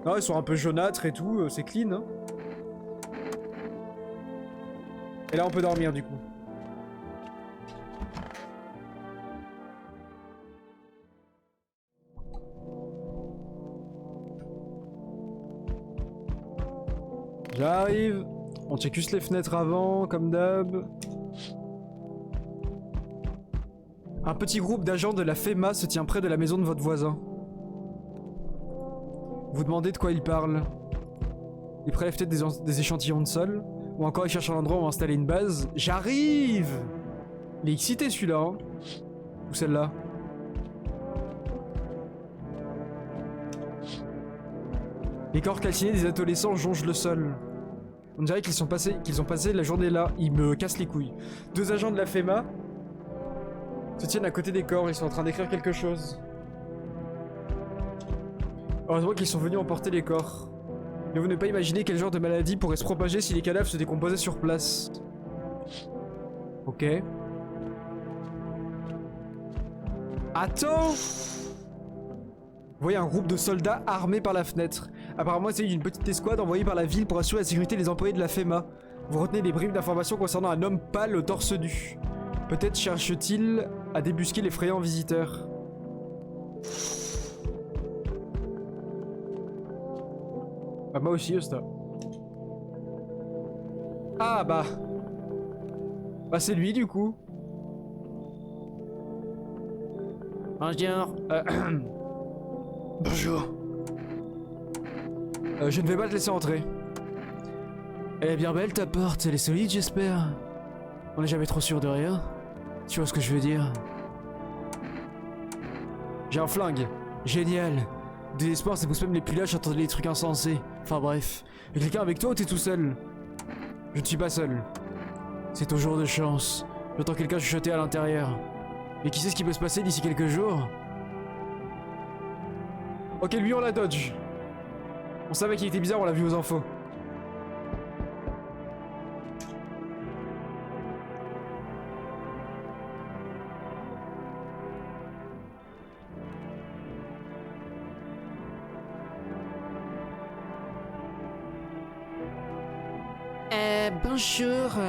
Non ils sont un peu jaunâtres et tout, c'est clean hein. Et là on peut dormir du coup. J'arrive. On check juste les fenêtres avant, comme d'hab. Un petit groupe d'agents de la FEMA se tient près de la maison de votre voisin. Vous demandez de quoi il parle. Il prélève peut-être des échantillons de sol. Ou encore il cherche un endroit où installer une base. J'arrive! Il est excité celui-là, hein. Ou celle-là. Les corps calcinés des adolescents jonchent le sol. On dirait qu'ils ont passé la journée là. Ils me cassent les couilles. Deux agents de la FEMA se tiennent à côté des corps. Ils sont en train d'écrire quelque chose. Heureusement qu'ils sont venus emporter les corps. Mais vous ne pas imaginer quel genre de maladie pourrait se propager si les cadavres se décomposaient sur place. Ok. Attends! Vous voyez un groupe de soldats armés par la fenêtre. Apparemment, c'est une petite escouade envoyée par la ville pour assurer la sécurité des employés de la FEMA. Vous retenez des bribes d'informations concernant un homme pâle au torse nu. Peut-être cherche-t-il à débusquer l'effrayant visiteur. Ah, moi aussi, Osta. Ah bah. Bah c'est lui du coup.
Bonjour. Bonjour.
Je ne vais pas te laisser entrer.
Elle est bien belle ta porte, elle est solide j'espère. On n'est jamais trop sûr de rien. Tu vois ce que je veux dire? J'ai un flingue. Génial. Désespoir, ça pousse même les plus lâches à entendre des trucs insensés. Enfin bref. Y'a quelqu'un avec toi ou t'es tout seul? Je ne suis pas seul. C'est ton jour de chance. J'entends quelqu'un chuchoter à l'intérieur. Et qui sait ce qui peut se passer d'ici quelques jours?
Ok, lui on l'a dodge. On savait qu'il était bizarre, on l'a vu aux infos.
Bonjour.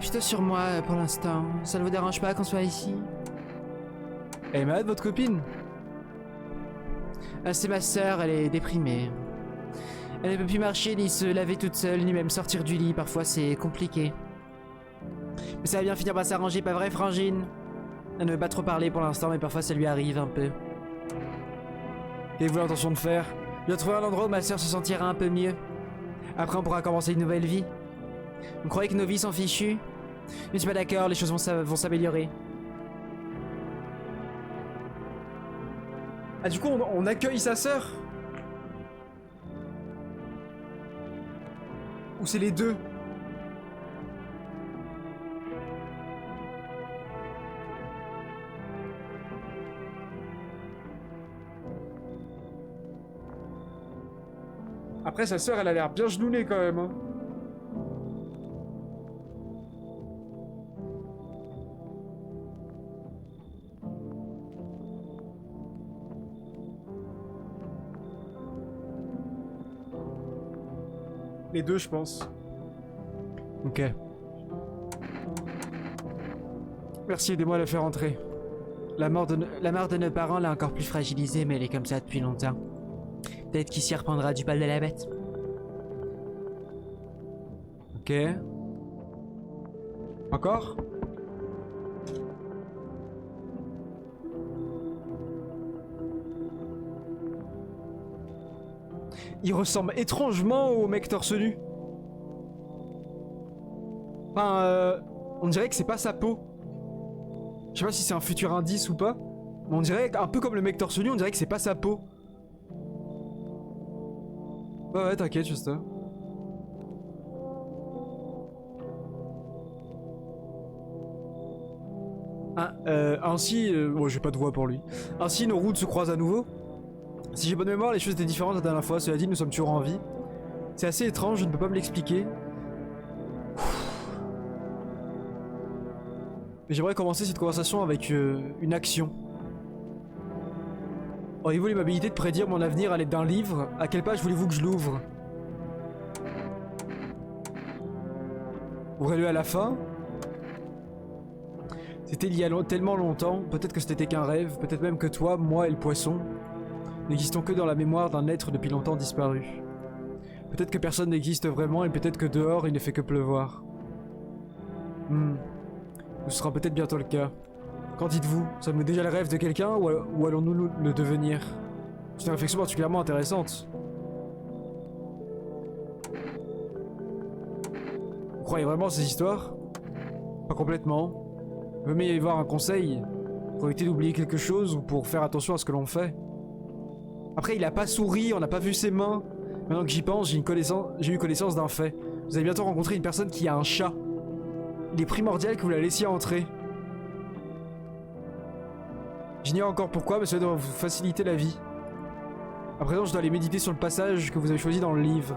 Plutôt sur moi pour l'instant. Ça ne vous dérange pas qu'on soit ici?
Elle est malade, votre copine?
C'est ma sœur, elle est déprimée. Elle ne peut plus marcher, ni se laver toute seule, ni même sortir du lit. Parfois, c'est compliqué. Mais ça va bien finir par s'arranger, pas vrai, Frangine? Elle ne veut pas trop parler pour l'instant, mais parfois ça lui arrive un peu.
Qu'avez-vous l'intention de faire?
Je dois trouver un endroit où ma sœur se sentira un peu mieux. Après, on pourra commencer une nouvelle vie. Vous croyez que nos vies sont fichues? Je ne suis pas d'accord, les choses vont s'améliorer.
Ah, du coup, on accueille sa sœur? Ou c'est les deux? Après, sa sœur, elle a l'air bien genounée quand même, hein. Les deux, je pense.
Ok.
Merci, aidez-moi à la faire entrer.
La mort de nos parents l'a encore plus fragilisée, mais elle est comme ça depuis longtemps. Peut-être qu'il s'y reprendra du poil de la bête.
Ok. Encore? Il ressemble étrangement au mec torse nu. Enfin, on dirait que c'est pas sa peau. Je sais pas si c'est un futur indice ou pas. Mais on dirait, un peu comme le mec torse nu, on dirait que c'est pas sa peau. Ouais, t'inquiète, juste ça. Ainsi, bon, j'ai pas de voix pour lui. Ainsi, nos routes se croisent à nouveau. Si j'ai bonne mémoire, les choses étaient différentes la dernière fois. Cela dit, nous sommes toujours en vie. C'est assez étrange, je ne peux pas me l'expliquer. Mais j'aimerais commencer cette conversation avec une action. Auriez-vous l'amabilité de prédire mon avenir à l'aide d'un livre? À quelle page voulez-vous que je l'ouvre? Ouvrez-le à la fin? C'était il y a tellement longtemps, peut-être que c'était qu'un rêve, peut-être même que toi, moi et le poisson, n'existons que dans la mémoire d'un être depuis longtemps disparu. Peut-être que personne n'existe vraiment et peut-être que dehors il ne fait que pleuvoir. Ce sera peut-être bientôt le cas. Qu'en dites-vous? Sommes-nous déjà le rêve de quelqu'un ou allons-nous le devenir? C'est une réflexion particulièrement intéressante. Vous croyez vraiment à ces histoires? Pas complètement. Vous aimez y avoir un conseil? Pour éviter d'oublier quelque chose ou pour faire attention à ce que l'on fait? Après, il a pas souri, on n'a pas vu ses mains. Maintenant que j'y pense, j'ai eu connaissance d'un fait. Vous allez bientôt rencontrer une personne qui a un chat. Il est primordial que vous la laissiez entrer. J'ignore encore pourquoi, mais cela doit vous faciliter la vie. À présent, je dois aller méditer sur le passage que vous avez choisi dans le livre.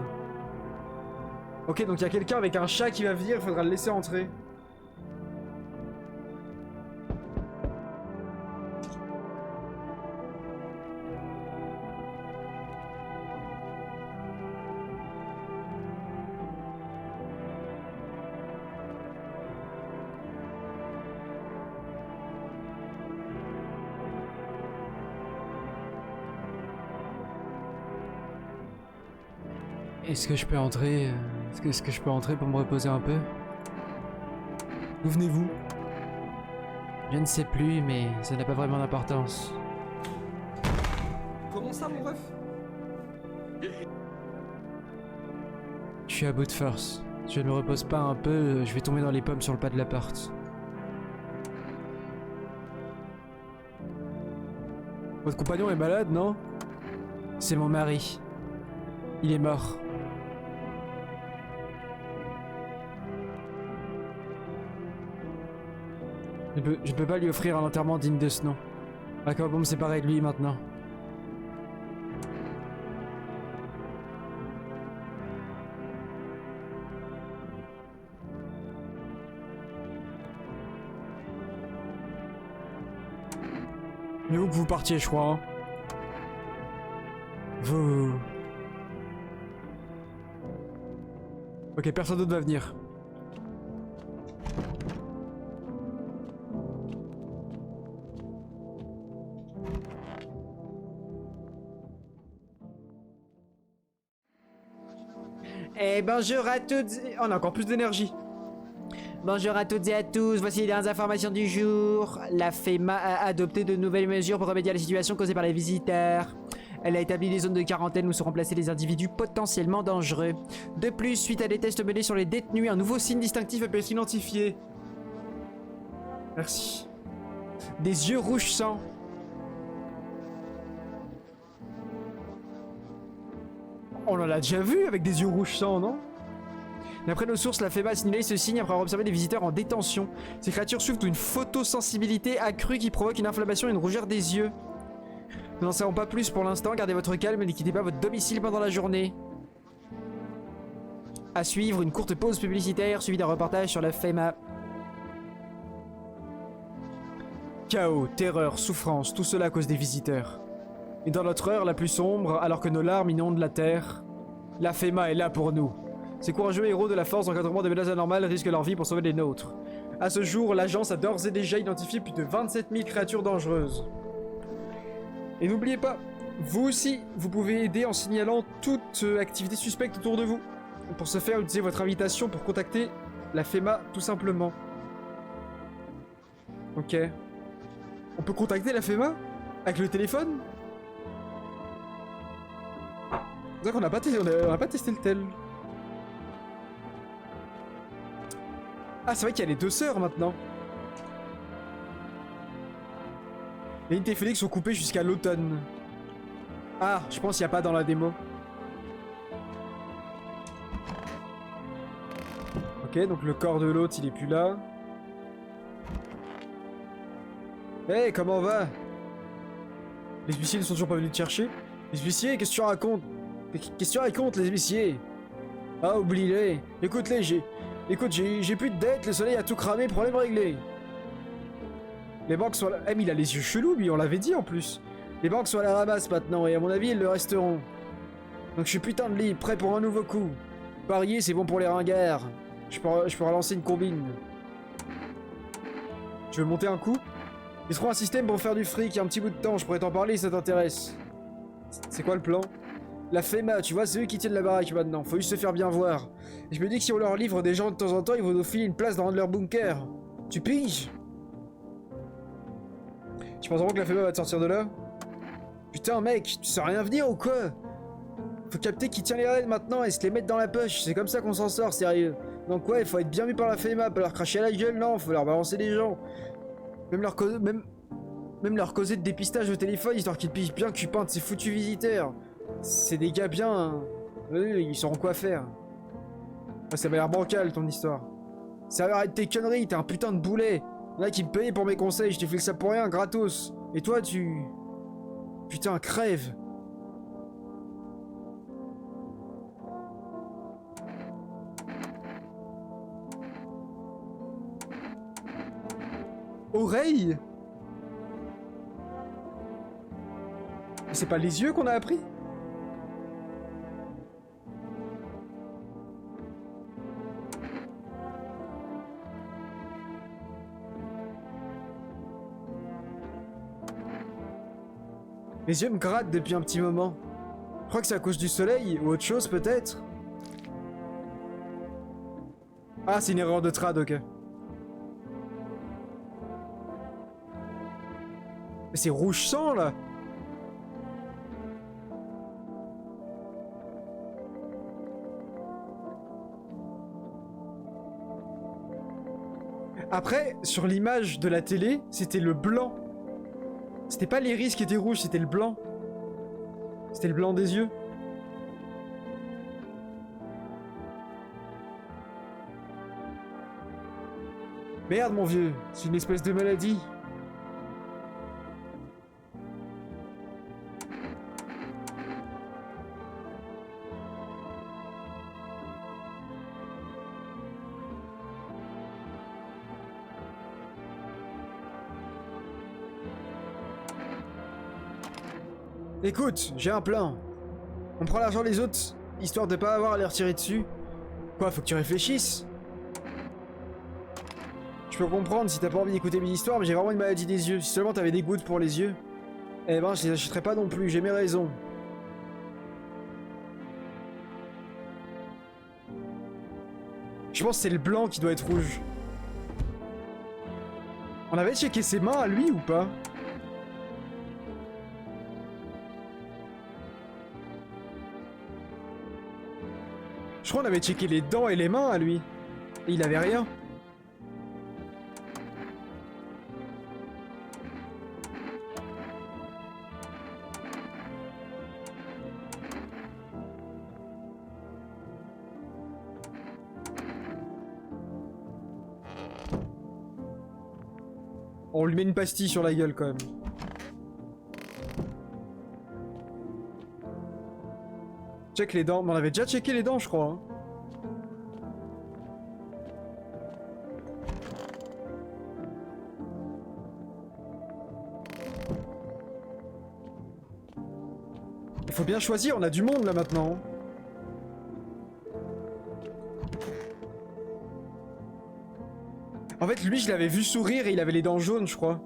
Ok, donc il y a quelqu'un avec un chat qui va venir, il faudra le laisser entrer.
Est-ce que je peux entrer? Est-ce que je peux entrer pour me reposer un peu?
D'où venez-vous?
Je ne sais plus, mais ça n'a pas vraiment d'importance.
Comment ça, mon ref?
Je suis à bout de force. Si je ne me repose pas un peu, je vais tomber dans les pommes sur le pas de la porte. Votre compagnon est malade, non? C'est mon mari. Il est mort. Je ne peux pas lui offrir un enterrement digne de ce nom. À quoi bon me séparer de lui maintenant? Mais où que vous partiez, je crois. Hein. Vous... Ok, personne d'autre va venir.
Et bonjour à toutes...
Oh, on a encore plus d'énergie.
Bonjour à toutes et à tous, voici les dernières informations du jour. La FEMA a adopté de nouvelles mesures pour remédier à la situation causée par les visiteurs. Elle a établi des zones de quarantaine où seront placés les individus potentiellement dangereux. De plus, suite à des tests menés sur les détenus, un nouveau signe distinctif
A pu être identifié. Merci. Des yeux rouges sang. On en a déjà vu avec des yeux rouges sang, non?
D'après nos sources, la FEMA a signalé ce signe après avoir observé des visiteurs en détention.
Ces créatures souffrent d'une photosensibilité accrue qui provoque une inflammation et une rougeur des yeux.
Nous n'en savons pas plus pour l'instant, gardez votre calme et ne quittez pas votre domicile pendant la journée. À suivre, une courte pause publicitaire suivie d'un reportage sur la FEMA.
Chaos, terreur, souffrance, tout cela à cause des visiteurs. Et dans notre heure la plus sombre, alors que nos larmes inondent la terre, la FEMA est là pour nous. Ces courageux héros de la force d'encadrement des menaces anormales risquent leur vie pour sauver les nôtres. À ce jour, l'agence a d'ores et déjà identifié plus de 27 000 créatures dangereuses. Et n'oubliez pas, vous aussi, vous pouvez aider en signalant toute activité suspecte autour de vous. Pour ce faire, utilisez votre invitation pour contacter la FEMA tout simplement. Ok. On peut contacter la FEMA avec le téléphone? C'est vrai qu'on n'a pas, on a pas testé le tel. Ah, c'est vrai qu'il y a les deux sœurs maintenant. Les lignes téléphoniques sont coupées jusqu'à l'automne. Ah, je pense qu'il n'y a pas dans la démo. Ok, donc le corps de l'autre, il est plus là. Hey, comment on va? Les huissiers ne sont toujours pas venus te chercher? Les huissiers, qu'est-ce que tu racontes? Qu'est-ce que tu racontes, les huissiers? Ah, oublie-les. Écoute-les, j'ai plus de dettes, le soleil a tout cramé, problème réglé. Les banques sont à la... Eh, mais il a les yeux chelous, lui, on l'avait dit en plus. Les banques sont à la ramasse maintenant, et à mon avis, ils le resteront. Donc je suis putain de libre, prêt pour un nouveau coup. Parier, c'est bon pour les ringards. Je peux relancer une combine. Tu veux monter un coup? Ils trouveront un système pour faire du fric, il y a un petit bout de temps, je pourrais t'en parler si ça t'intéresse. C'est quoi le plan? La FEMA, tu vois, c'est eux qui tiennent la baraque maintenant, faut juste se faire bien voir. Et je me dis que si on leur livre des gens de temps en temps, ils vont nous filer une place dans leur bunker. Tu piges? Tu penses vraiment que la FEMA va te sortir de là? Putain mec, tu sais rien venir ou quoi? Faut capter qui tient les rênes maintenant et se les mettre dans la poche, c'est comme ça qu'on s'en sort, sérieux. Donc ouais, il faut être bien vu par la FEMA, pas leur cracher à la gueule, non, faut leur balancer des gens. Même leur causer de dépistage au téléphone, histoire qu'ils pigent bien que tu peintes ces foutus visiteurs. C'est des gars bien... Hein. Ils sauront quoi faire. Ouais, ça m'a l'air bancal ton histoire. Ça va arrêter tes conneries, t'es un putain de boulet. Là qui me payait pour mes conseils, je t'ai fait ça pour rien, gratos. Et toi tu... Putain, crève. Oreille? C'est pas les yeux qu'on a appris? Les yeux me grattent depuis un petit moment. Je crois que c'est à cause du soleil, ou autre chose peut-être. Ah, c'est une erreur de trad, ok. Mais c'est rouge sang là. Après, sur l'image de la télé, c'était le blanc. C'était pas l'iris qui était rouge, c'était le blanc. C'était le blanc des yeux. Merde mon vieux, c'est une espèce de maladie. Écoute, j'ai un plan. On prend l'argent des autres, histoire de pas avoir à les retirer dessus. Quoi, faut que tu réfléchisses? Je peux comprendre si t'as pas envie d'écouter mes histoires, mais j'ai vraiment une maladie des yeux. Si seulement t'avais des gouttes pour les yeux, eh ben je les achèterais pas non plus, j'ai mes raisons. Je pense que c'est le blanc qui doit être rouge. On avait checké ses mains à lui ou pas? Je crois qu'on avait checké les dents et les mains à lui. Et il avait rien. On lui met une pastille sur la gueule quand même. Check les dents. Mais on avait déjà checké les dents, je crois. Hein. Il faut bien choisir, on a du monde là maintenant. En fait, lui, je l'avais vu sourire et il avait les dents jaunes, je crois.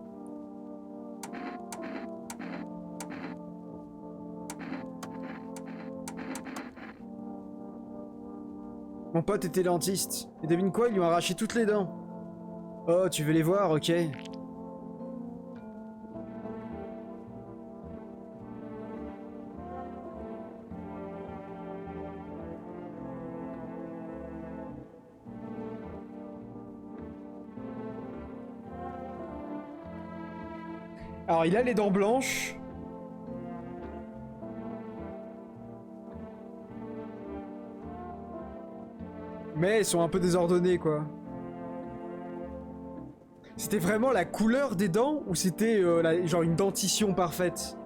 Mon pote était dentiste. Et devine quoi, ils lui ont arraché toutes les dents. Oh, tu veux les voir, ok. Alors, il a les dents blanches. Mais elles sont un peu désordonnées, quoi. C'était vraiment la couleur des dents ou c'était genre une dentition parfaite?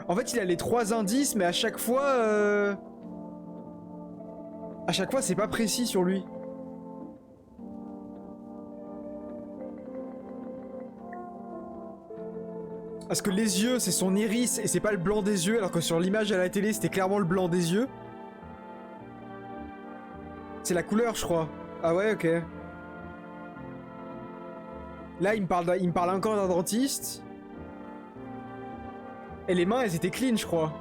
En fait, il a les 3 indices, mais à chaque fois... À chaque fois, c'est pas précis sur lui. Parce que les yeux, c'est son iris et c'est pas le blanc des yeux, alors que sur l'image à la télé, c'était clairement le blanc des yeux. C'est la couleur, je crois. Ah ouais, ok. Là, il me parle encore d'un dentiste. Et les mains, elles étaient clean, je crois.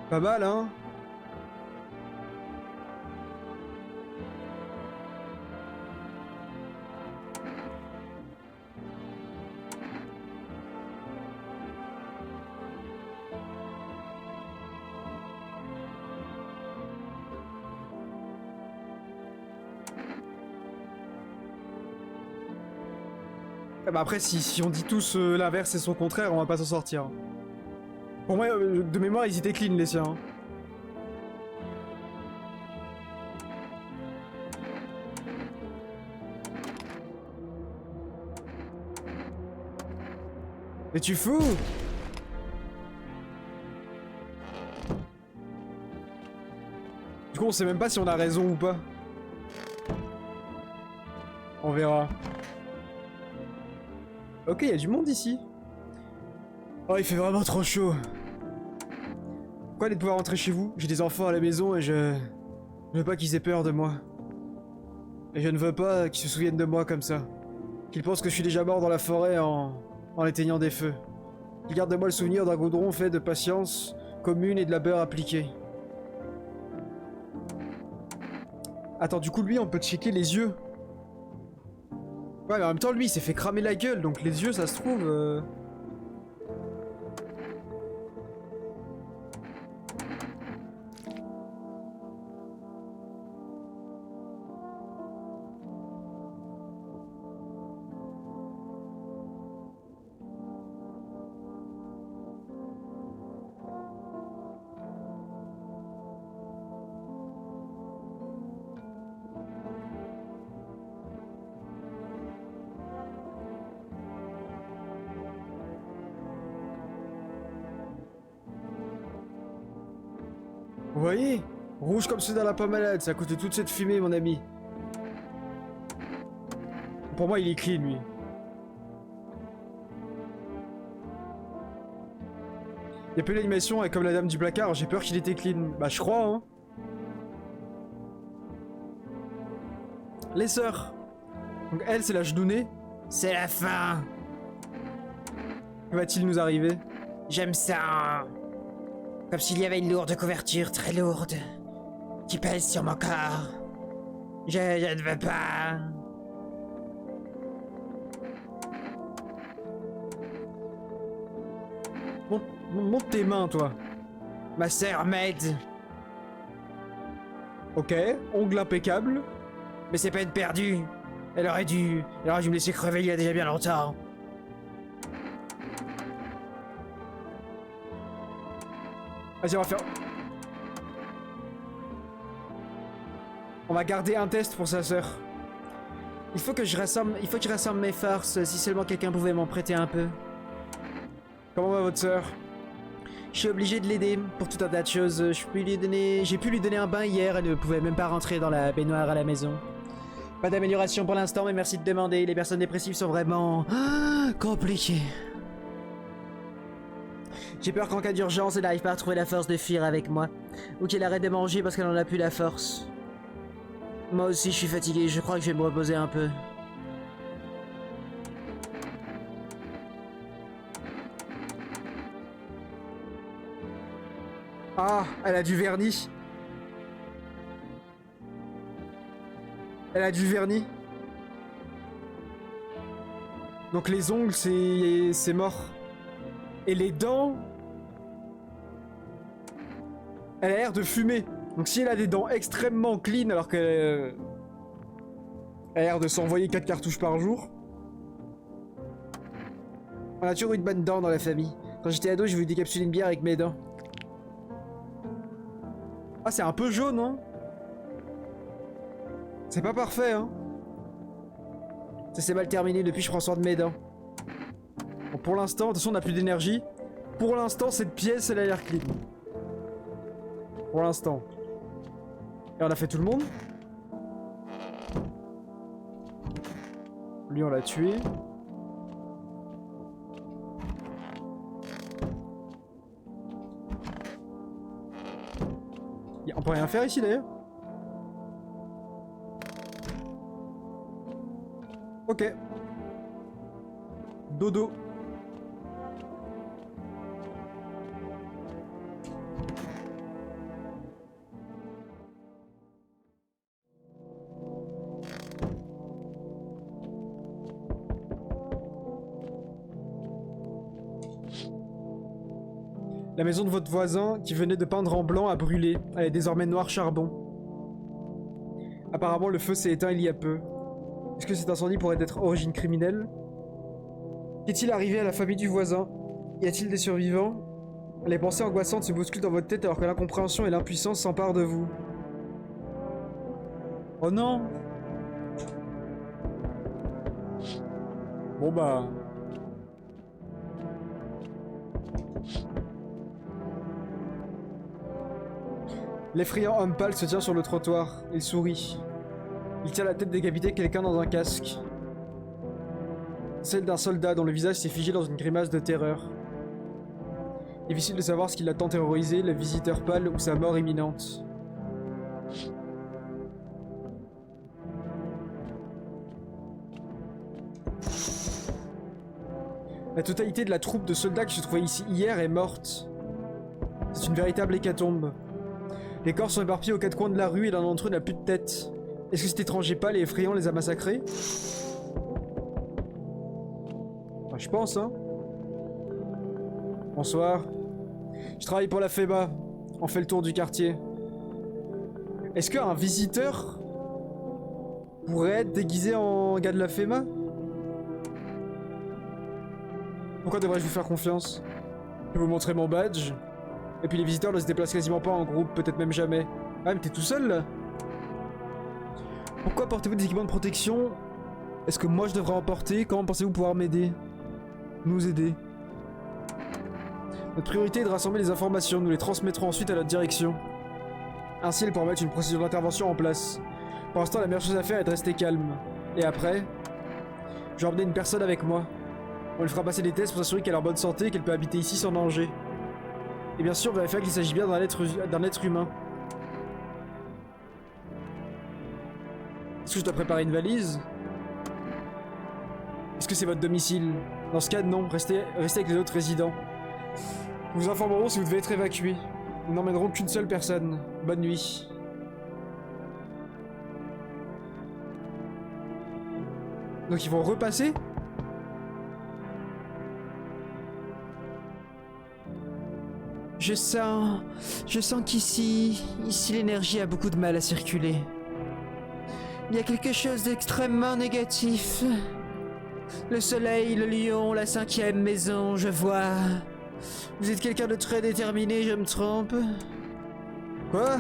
Pas mal, hein? Bah après, si on dit tous l'inverse et son contraire, on va pas s'en sortir. Pour moi, de mémoire, ils étaient clean, les siens. Hein. Mais tu fous? Du coup, on sait même pas si on a raison ou pas. On verra. Ok, il y a du monde ici. Oh, il fait vraiment trop chaud. Pourquoi de pouvoir rentrer chez vous? J'ai des enfants à la maison et je veux pas qu'ils aient peur de moi. Et je ne veux pas qu'ils se souviennent de moi comme ça. Qu'ils pensent que je suis déjà mort dans la forêt en éteignant des feux. Qu'ils gardent de moi le souvenir d'un goudron fait de patience commune et de labeur appliqué. Attends, du coup, lui, on peut checker les yeux. Ouais, mais en même temps, lui, il s'est fait cramer la gueule, donc les yeux, ça se trouve... Vous voyez? Rouge comme ceux dans la pomme malade, c'est à cause de toute cette fumée, mon ami. Pour moi, il est clean, lui. Y'a plus l'animation comme la dame du placard, j'ai peur qu'il était clean. Bah, je crois, hein. Les sœurs. Donc, elle, c'est la genounée.
C'est la fin.
Que va-t-il nous arriver?
J'aime ça. Hein. Comme s'il y avait une lourde couverture, très lourde, qui pèse sur mon corps. Je ne veux pas.
Monte tes mains, toi.
Ma sœur m'aide.
Ok, ongle impeccable.
Mais c'est pas une perdue. Elle aurait dû me laisser crever il y a déjà bien longtemps.
Vas-y, on va faire... On va garder un test pour sa sœur. Il faut que je rassemble mes forces, si seulement quelqu'un pouvait m'en prêter un peu. Comment va votre sœur? Je suis obligé de l'aider pour tout un tas de choses. J'ai pu lui donner un bain hier, elle ne pouvait même pas rentrer dans la baignoire à la maison. Pas d'amélioration pour l'instant, mais merci de demander. Les personnes dépressives sont vraiment... compliquées. J'ai peur qu'en cas d'urgence, elle n'arrive pas à trouver la force de fuir avec moi. Ou qu'elle arrête de manger parce qu'elle en a plus la force. Moi aussi, je suis fatigué. Je crois que je vais me reposer un peu. Ah, elle a du vernis. Elle a du vernis. Donc les ongles, c'est mort. Et les dents... Elle a l'air de fumer. Donc si elle a des dents extrêmement clean alors qu'elle a l'air de s'envoyer 4 cartouches par jour. On a toujours eu de bonnes dents dans la famille. Quand j'étais ado, j'ai voulu décapsuler une bière avec mes dents. Ah, c'est un peu jaune, hein. C'est pas parfait, hein. Ça s'est mal terminé depuis que je prends soin de mes dents. Bon, pour l'instant, de toute façon, on n'a plus d'énergie. Pour l'instant, cette pièce, elle a l'air clean. Pour l'instant. Et on a fait tout le monde. Lui, on l'a tué. On peut rien faire ici, d'ailleurs. Ok. Dodo. La maison de votre voisin, qui venait de peindre en blanc, a brûlé. Elle est désormais noire charbon. Apparemment, le feu s'est éteint il y a peu. Est-ce que cet incendie pourrait être origine criminelle? Qu'est-il arrivé à la famille du voisin? Y a-t-il des survivants? Les pensées angoissantes se bousculent dans votre tête alors que l'incompréhension et l'impuissance s'emparent de vous. Oh non! Bon bah... L'effrayant homme pâle se tient sur le trottoir. Il sourit. Il tient la tête décapitée de quelqu'un dans un casque. Celle d'un soldat dont le visage s'est figé dans une grimace de terreur. Difficile de savoir ce qui l'a tant terrorisé, le visiteur pâle ou sa mort imminente. La totalité de la troupe de soldats qui se trouvait ici hier est morte. C'est une véritable hécatombe. Les corps sont éparpillés aux quatre coins de la rue et l'un d'entre eux n'a plus de tête. Est-ce que cet étranger pâle et effrayant les a massacrés? Bah, je pense, hein. Bonsoir. Je travaille pour la FEMA. On fait le tour du quartier. Est-ce qu'un visiteur pourrait être déguisé en gars de la FEMA? Pourquoi devrais-je vous faire confiance? Je vais vous montrer mon badge. Et puis les visiteurs ne se déplacent quasiment pas en groupe, peut-être même jamais. Ah mais t'es tout seul là? Pourquoi portez-vous des équipements de protection? Est-ce que moi je devrais en porter? Comment pensez-vous pouvoir m'aider? Nous aider? Notre priorité est de rassembler les informations, nous les transmettrons ensuite à notre direction. Ainsi, elle pourra mettre une procédure d'intervention en place. Pour l'instant, la meilleure chose à faire est de rester calme. Et après, je vais emmener une personne avec moi. On lui fera passer des tests pour s'assurer qu'elle est en bonne santé et qu'elle peut habiter ici sans danger. Et bien sûr, on vérifiera qu'il s'agit bien d'un être humain. Est-ce que je dois préparer une valise? Est-ce que c'est votre domicile? Dans ce cas, non. Restez avec les autres résidents. Nous vous informerons si vous devez être évacué. Nous n'emmènerons qu'une seule personne. Bonne nuit. Donc ils vont repasser?
Je sens qu'ici l'énergie a beaucoup de mal à circuler. Il y a quelque chose d'extrêmement négatif. Le soleil, le lion, la 5e maison, je vois. Vous êtes quelqu'un de très déterminé, je me trompe?
Quoi?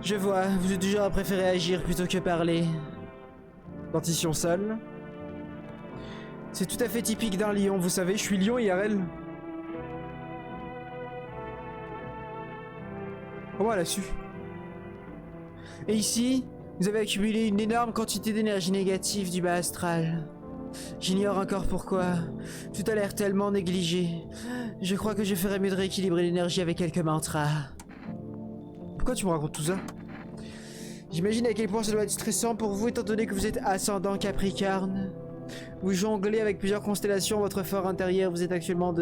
Je vois, vous êtes du genre à préférer agir plutôt que parler.
Dentition sale. C'est tout à fait typique d'un lion, vous savez, je suis lion IRL. Comment elle a su?
Et ici, vous avez accumulé une énorme quantité d'énergie négative du bas astral. J'ignore encore pourquoi. Tout a l'air tellement négligé. Je crois que je ferais mieux de rééquilibrer l'énergie avec quelques mantras.
Pourquoi tu me racontes tout ça?
J'imagine à quel point ça doit être stressant pour vous étant donné que vous êtes ascendant Capricorne. Vous jonglez avec plusieurs constellations, votre fort intérieur, vous êtes actuellement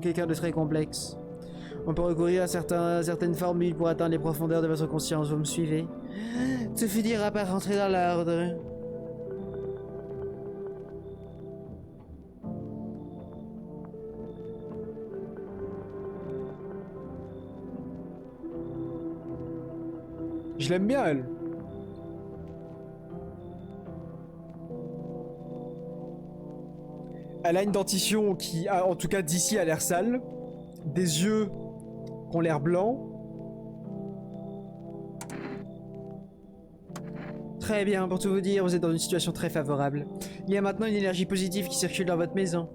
quelqu'un de très complexe. On peut recourir à certaines formules pour atteindre les profondeurs de votre conscience, vous me suivez? Tout finira par rentrer dans l'ordre.
Je l'aime bien, elle. Elle a une dentition qui, en tout cas d'ici, a l'air sale. Des yeux qui ont l'air blancs.
Très bien, pour tout vous dire, vous êtes dans une situation très favorable. Il y a maintenant une énergie positive qui circule dans votre maison.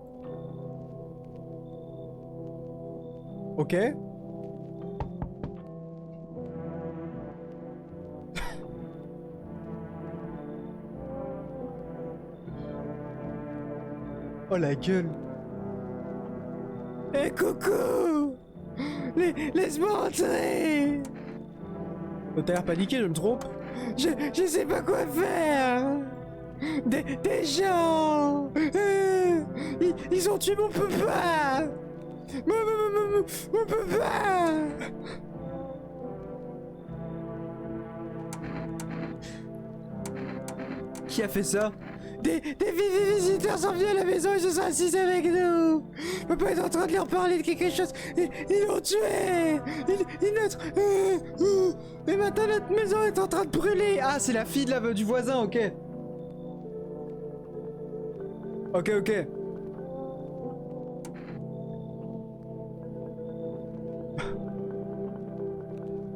Ok. Oh la gueule.
Eh coucou! Laisse-moi entrer!
T'as l'air paniqué, je me trompe?
Je sais pas quoi faire! Des gens! Ils ont tué mon papa! Mon papa!
Qui a fait ça?
Des visiteurs sont venus à la maison et se sont assis avec nous. Papa est en train de leur parler de quelque chose. Ils l'ont tué. Et maintenant notre maison est en train de brûler.
Ah, c'est la fille du voisin, ok. Ok.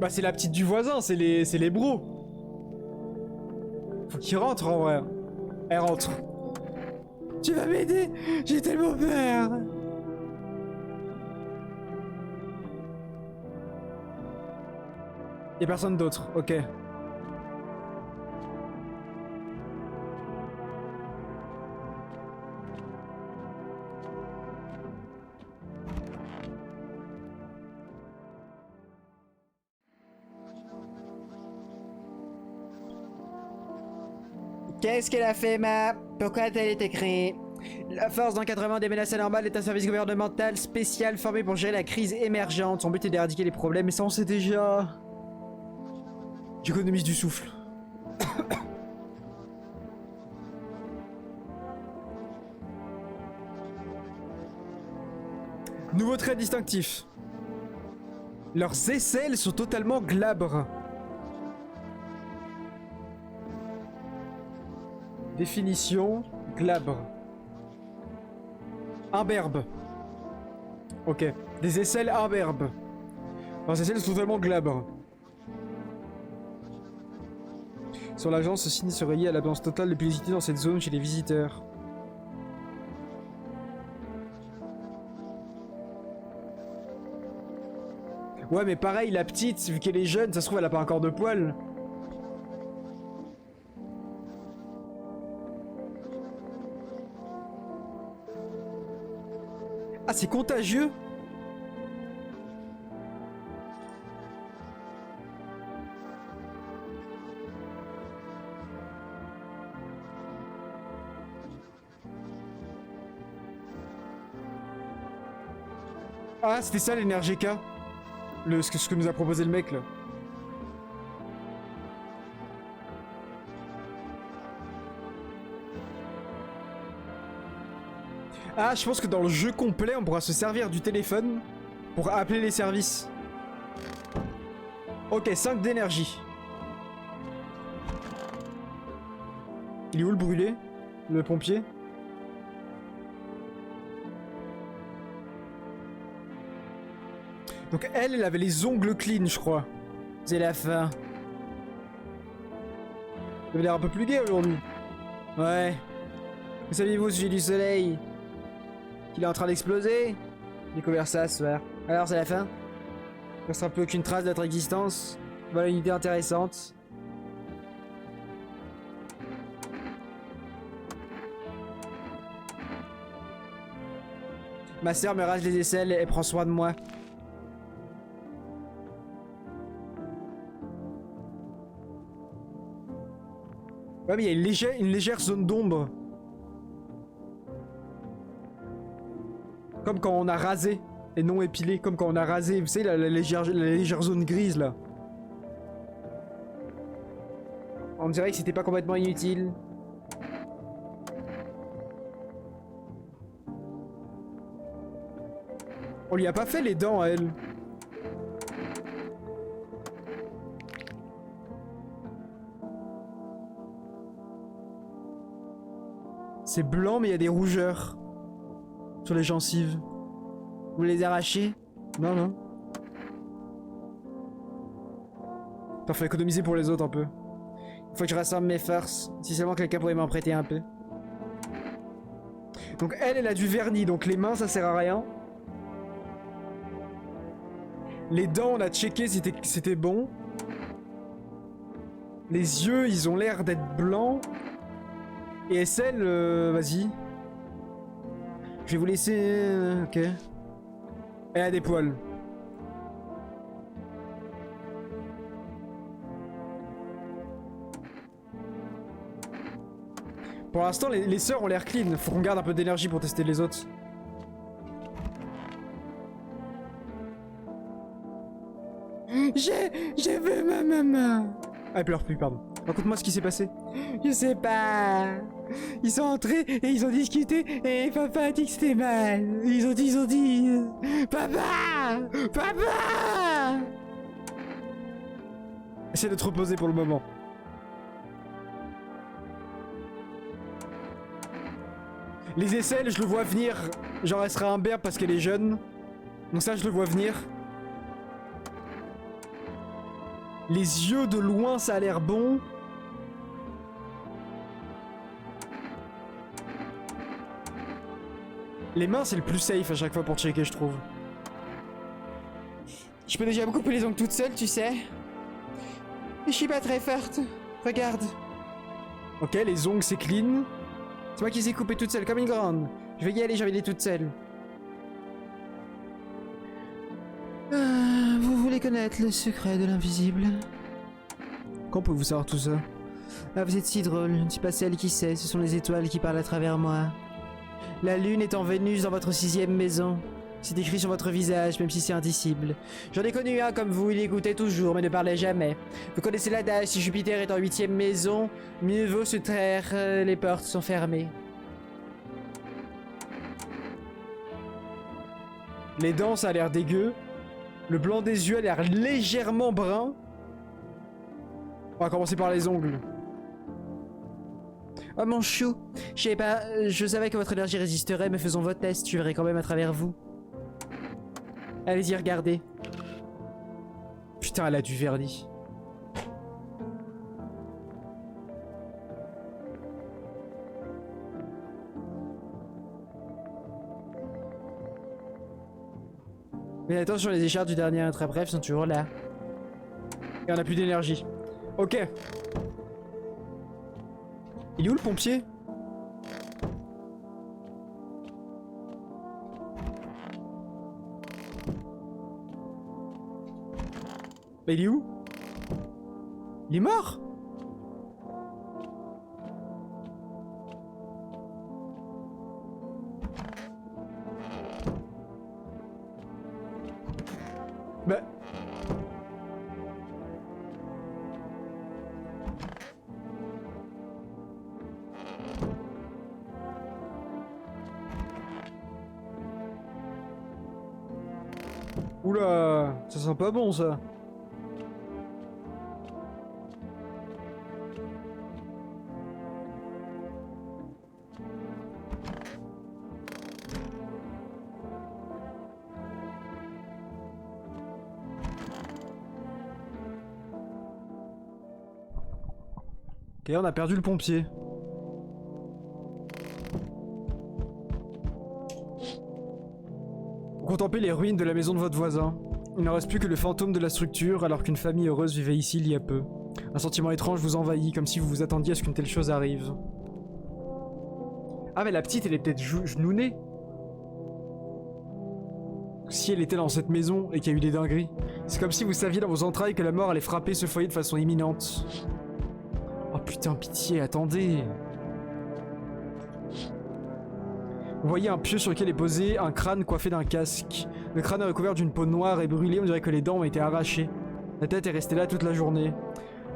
Bah c'est la petite du voisin, c'est les bros. Faut qu'ils rentrent en vrai. Elle rentre.
Tu vas m'aider? J'ai tellement peur.
Y'a personne d'autre, ok.
Qu'est-ce qu'elle a fait, Ma? Pourquoi a-t-elle été créée? La force d'encadrement des menaces anormales est un service gouvernemental spécial formé pour gérer la crise émergente. Son but est d'éradiquer les problèmes,
Mais ça on sait déjà. J'économise du souffle. Nouveau trait distinctif. Leurs aisselles sont totalement glabres. Définition, glabre. Imberbe. Ok. Des aisselles imberbes. Leurs aisselles sont totalement glabres. Sur l'agence, ce signe serait lié à l'absence totale de pilosité dans cette zone chez les visiteurs. Ouais, mais pareil, la petite, vu qu'elle est jeune, ça se trouve, elle a pas encore de poils. Ah, c'est contagieux? Ah, c'était ça l'énergie-K. Ce que nous a proposé le mec là. Ah, je pense que dans le jeu complet, on pourra se servir du téléphone pour appeler les services. Ok, 5 d'énergie. Il est où le brûlé? Le pompier? Donc elle avait les ongles clean, je crois.
C'est la fin.
Elle avait l'air un peu plus gay aujourd'hui.
Ouais. Que saviez-vous au sujet du soleil? Qu'il est en train d'exploser? J'ai découvert ça ce soir. Alors c'est la fin? Il restera plus aucune trace de notre existence. Voilà une idée intéressante. Ma sœur me rase les aisselles et prend soin de moi.
Ouais, mais il y a une légère zone d'ombre. Comme quand on a rasé et non épilé, comme quand on a rasé, vous savez, la légère zone grise là.
On dirait que c'était pas complètement inutile.
On lui a pas fait les dents à elle. C'est blanc mais il y a des rougeurs sur les gencives.
Vous les arrachez?
Non, non. T'en fais économiser pour les autres un peu.
Il faut que je rassemble mes forces. Si seulement quelqu'un pourrait m'en prêter un peu.
Donc elle a du vernis, donc les mains ça sert à rien. Les dents on a checké si c'était bon. Les yeux ils ont l'air d'être blancs. Et celle, vas-y.
Je vais vous laisser... ok.
Elle a des poils. Pour l'instant, les sœurs ont l'air clean. Faut qu'on garde un peu d'énergie pour tester les autres.
Je veux ma maman.
Ah, elle pleure plus, pardon. Raconte-moi ce qui s'est passé.
Je sais pas. Ils sont entrés et ils ont discuté et papa a dit que c'était mal. Ils ont dit... Papa! Papa!
Essaie de te reposer pour le moment. Les aisselles, je le vois venir. Genre, elle sera un berbe parce qu'elle est jeune. Donc ça, je le vois venir. Les yeux de loin, ça a l'air bon. Les mains, c'est le plus safe à chaque fois pour checker, je trouve.
Je peux déjà me couper les ongles toute seule, tu sais. Je suis pas très forte. Regarde.
Ok, les ongles, c'est clean.
C'est moi qui les ai coupées toute seule, comme une grande. Je vais y aller, j'ai envie d'être toute seule. Vous voulez connaître le secret de l'invisible?
Quand pouvez-vous savoir tout ça?
Ah, vous êtes si drôle. Je ne suis pas celle qui sait, ce sont les étoiles qui parlent à travers moi. La lune est en Vénus dans votre 6e maison. C'est écrit sur votre visage, même si c'est indicible. J'en ai connu un comme vous, il écoutait toujours, mais ne parlait jamais. Vous connaissez l'adage, si Jupiter est en 8e maison, mieux vaut se taire, les portes sont fermées.
Les dents, ça a l'air dégueu. Le blanc des yeux a l'air légèrement brun. On va commencer par les ongles.
Oh mon chou, je sais pas, je savais que votre énergie résisterait, mais faisons votre test, je verrai quand même à travers vous. Allez-y, regardez.
Putain, elle a du vernis.
Mais attention, les écharpes du dernier très bref sont toujours là.
Et on a plus d'énergie. Ok. Il est où le pompier? Bah il est où? Il est mort? Bah... Oula, ça sent pas bon ça. Ok, on a perdu le pompier. Vous contemplez les ruines de la maison de votre voisin. Il ne reste plus que le fantôme de la structure alors qu'une famille heureuse vivait ici il y a peu. Un sentiment étrange vous envahit, comme si vous vous attendiez à ce qu'une telle chose arrive. Ah mais la petite elle est peut-être genounée. Si elle était dans cette maison et qu'il y a eu des dingueries. C'est comme si vous saviez dans vos entrailles que la mort allait frapper ce foyer de façon imminente. Oh putain, pitié, attendez. Vous voyez un pieu sur lequel est posé un crâne coiffé d'un casque. Le crâne est recouvert d'une peau noire et brûlée, on dirait que les dents ont été arrachées. La tête est restée là toute la journée.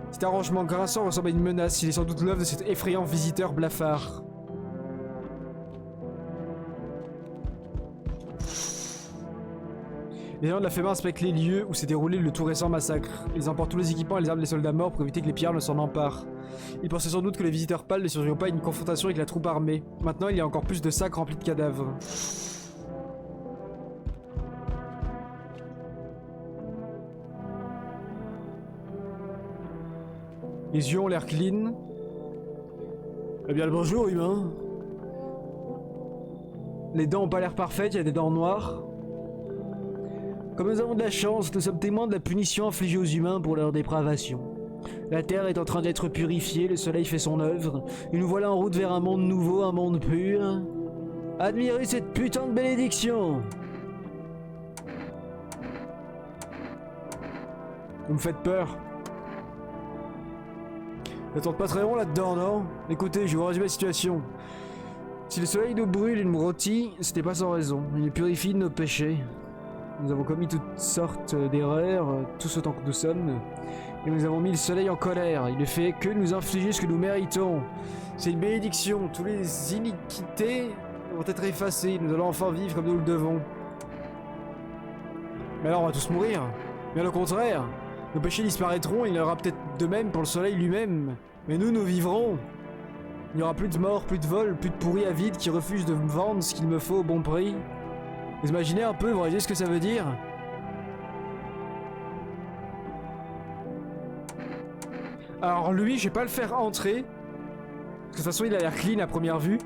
Cet arrangement grinçant ressemble à une menace, il est sans doute l'œuvre de cet effrayant visiteur blafard. Les gens de la FEMA inspectent les lieux où s'est déroulé le tout récent massacre. Ils emportent tous les équipements et les armes des soldats morts pour éviter que les pillards ne s'en emparent. Ils pensaient sans doute que les visiteurs pâles ne survivront pas à une confrontation avec la troupe armée. Maintenant, il y a encore plus de sacs remplis de cadavres. Les yeux ont l'air clean.
Eh bien le bonjour, humain.
Les dents ont pas l'air parfaites, il y a des dents noires.
Comme nous avons de la chance, nous sommes témoins de la punition infligée aux humains pour leur dépravation. La terre est en train d'être purifiée, le soleil fait son œuvre, et nous voilà en route vers un monde nouveau, un monde pur. Admirez cette putain de bénédiction!
Vous me faites peur.
Ça tourne pas très long là-dedans, non? Écoutez, je vais vous résumer la situation. Si le soleil nous brûle et nous rôtit, c'était pas sans raison. Il nous purifie de nos péchés. Nous avons commis toutes sortes d'erreurs, tous autant que nous sommes, et nous avons mis le soleil en colère. Il ne fait que nous infliger ce que nous méritons. C'est une bénédiction, toutes les iniquités vont être effacées, nous allons enfin vivre comme nous le devons.
Mais alors on va tous mourir.
Bien au contraire, nos péchés disparaîtront, il y en aura peut-être de même pour le soleil lui-même. Mais nous vivrons. Il n'y aura plus de morts, plus de vols, plus de pourris avides qui refusent de me vendre ce qu'il me faut au bon prix. Vous imaginez un peu, vous réalisez ce que ça veut dire?
Alors lui, je vais pas le faire entrer. Parce que de toute façon, il a l'air clean à première vue.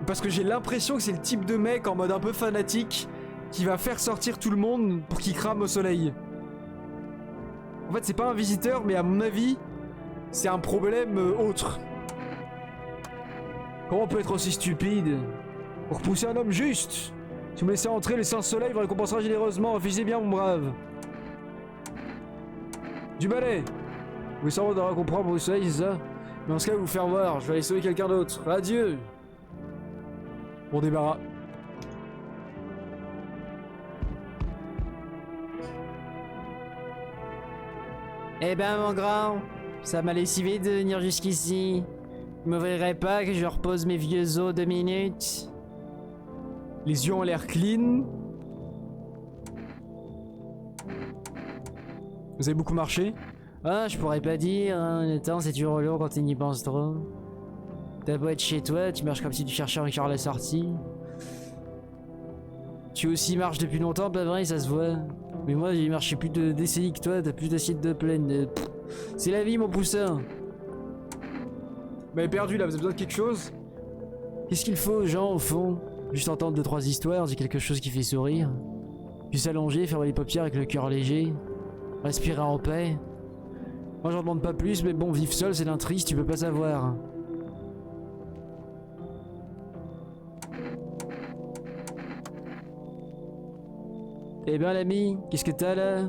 Parce que j'ai l'impression que c'est le type de mec en mode un peu fanatique qui va faire sortir tout le monde pour qu'il crame au soleil. En fait, c'est pas un visiteur, mais à mon avis, c'est un problème autre.
Comment on peut être aussi stupide? Pour repousser un homme juste? Si vous me laissez entrer, le Saint-Soleil vous récompensera généreusement. Réfléchissez bien, mon brave. Du balai. Vous voulez savoir de comprendre pour le soleil, c'est ça? Mais dans ce cas, vous faire voir. Je vais aller sauver quelqu'un d'autre. Adieu.
Bon débarras.
Eh ben mon grand, ça m'a lessivé de venir jusqu'ici. Vous m'ouvrirez pas que je repose mes vieux os 2 minutes?
Les yeux ont l'air clean. Vous avez beaucoup marché?
Ah, je pourrais pas dire, hein. Le temps c'est toujours lourd quand tu n'y penses trop. T'as beau être chez toi, tu marches comme si tu cherchais encore la sortie. Tu aussi marches depuis longtemps, pas vrai, ça se voit. Mais moi j'ai marché plus de décennies que toi, t'as plus d'assiettes de pleine. C'est la vie mon poussin.
Vous m'avez perdu là, vous avez besoin de quelque chose?
Qu'est-ce qu'il faut aux gens au fond? Juste entendre 2-3 histoires, c'est quelque chose qui fait sourire. Puis s'allonger, fermer les paupières avec le cœur léger. Respirer en paix. Moi j'en demande pas plus, mais bon, vivre seul c'est d'un triste, tu peux pas savoir. Eh ben l'ami, qu'est-ce que t'as là?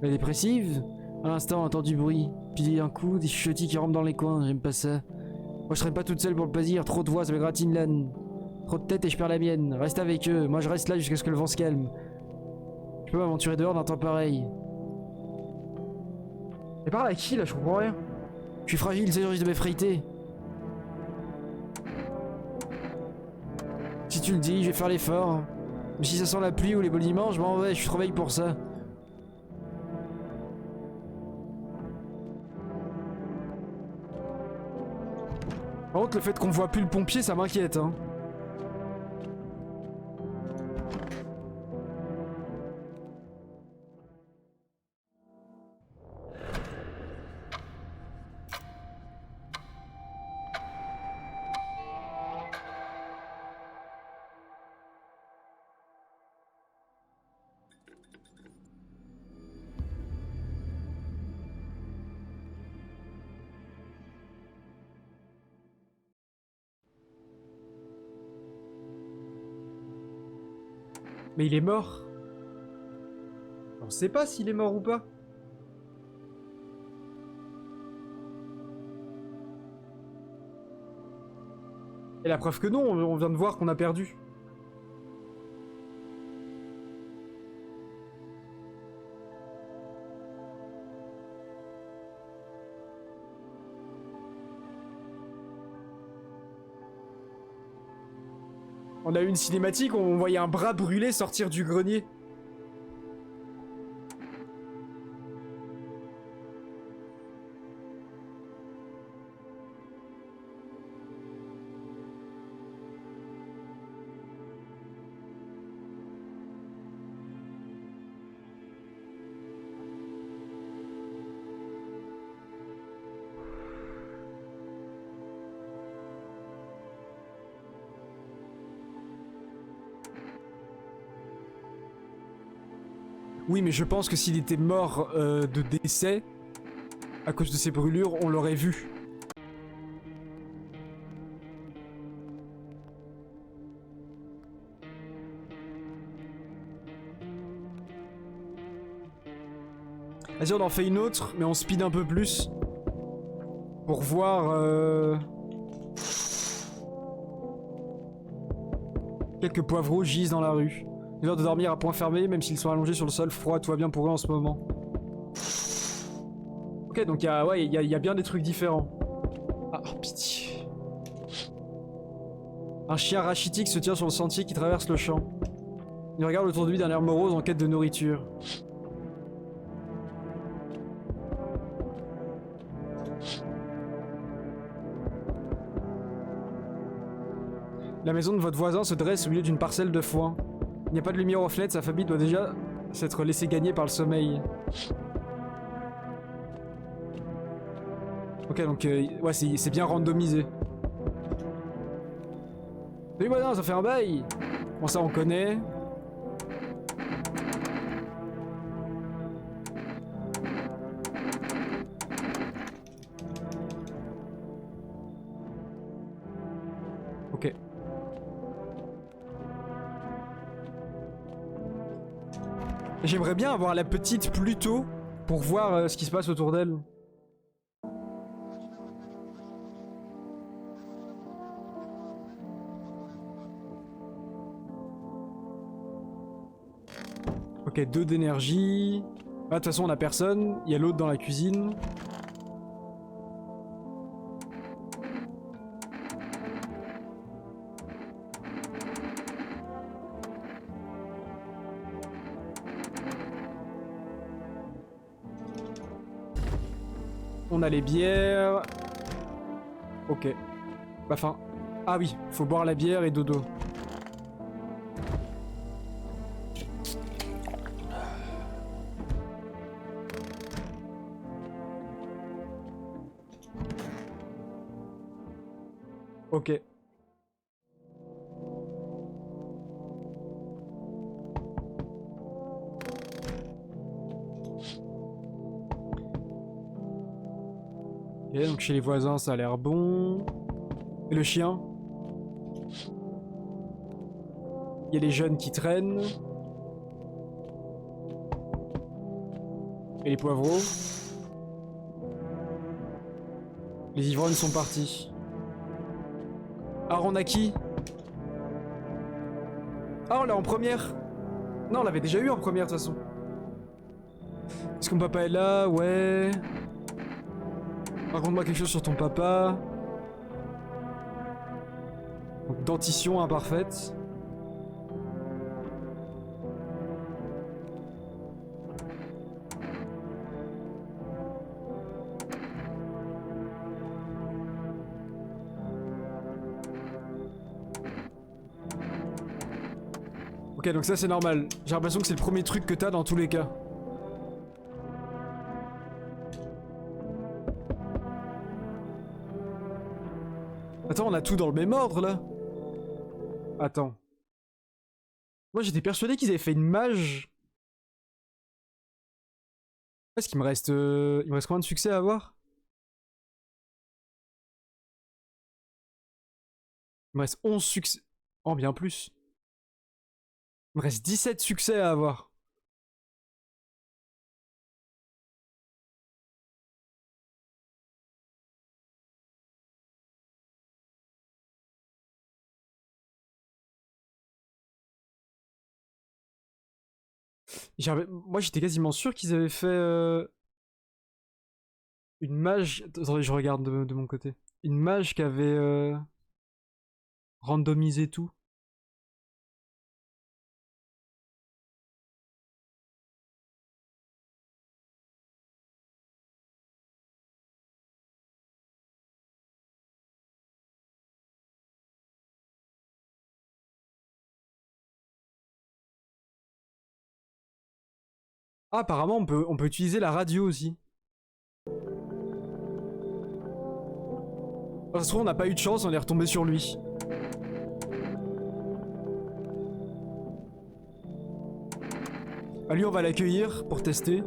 La dépressive? À l'instant, on entend du bruit. Puis un coup, des chuchotis qui rentrent dans les coins, j'aime pas ça. Moi je serais pas toute seule pour le plaisir, trop de voix, ça me gratine l'âne. Trop de tête et je perds la mienne. Reste avec eux, moi je reste là jusqu'à ce que le vent se calme. Je peux m'aventurer dehors d'un temps pareil.
Et parle à qui là, je comprends rien.
Je suis fragile, c'est risque de m'effriter. Si tu le dis, je vais faire l'effort. Mais si ça sent la pluie ou les boniments, je m'en vais, je suis trop veille pour ça.
Par contre, le fait qu'on voit plus le pompier, ça m'inquiète, hein. Mais il est mort. On sait pas s'il est mort ou pas. Et la preuve que non, on vient de voir qu'on a perdu. On a eu une cinématique où on voyait un bras brûlé sortir du grenier. Oui, mais je pense que s'il était mort de décès, à cause de ses brûlures, on l'aurait vu. Vas-y, on en fait une autre, mais on speed un peu plus. Pour voir... Quelques poivreaux gisent dans la rue. Il est l'heure de dormir à point fermé, même s'ils sont allongés sur le sol froid, tout va bien pour eux en ce moment. Ok, donc il y a bien des trucs différents. Ah, oh, pitié. Un chien rachitique se tient sur le sentier qui traverse le champ. Il regarde autour de lui d'un air morose en quête de nourriture. La maison de votre voisin se dresse au milieu d'une parcelle de foin. Il n'y a pas de lumière aux fenêtres, sa famille doit déjà s'être laissée gagner par le sommeil. Ok, donc ouais, c'est bien randomisé. Salut voisin, ça fait un bail. Bon, ça on connaît. Ok. J'aimerais bien avoir la petite plus tôt pour voir ce qui se passe autour d'elle. Ok, 2 d'énergie. Ah, de toute façon, on a personne. Il y a l'autre dans la cuisine. On a les bières. Ok. Enfin. Ah oui, faut boire la bière et dodo. Ok. Ok, donc chez les voisins, ça a l'air bon. Et le chien? Il y a les jeunes qui traînent. Et les poivreaux. Les ivrognes sont partis. Ah, on a qui? Ah, on l'a en première. Non, on l'avait déjà eu en première de toute façon. Est-ce que mon papa est là? Ouais. Raconte-moi quelque chose sur ton papa. Donc, dentition imparfaite. Ok, donc ça c'est normal. J'ai l'impression que c'est le premier truc que t'as dans tous les cas. Attends, on a tout dans le même ordre là. Attends. Moi j'étais persuadé qu'ils avaient fait une mage. Est-ce qu'il me reste... Il me reste combien de succès à avoir? Il me reste 11 succès. Oh, bien plus. Il me reste 17 succès à avoir. Moi j'étais quasiment sûr qu'ils avaient fait une mage. Attendez, je regarde de mon côté. Une mage qui avait randomisé tout. Ah, apparemment on peut utiliser la radio aussi. Ça se trouve on n'a pas eu de chance, on est retombé sur lui. Ah, lui on va l'accueillir pour tester.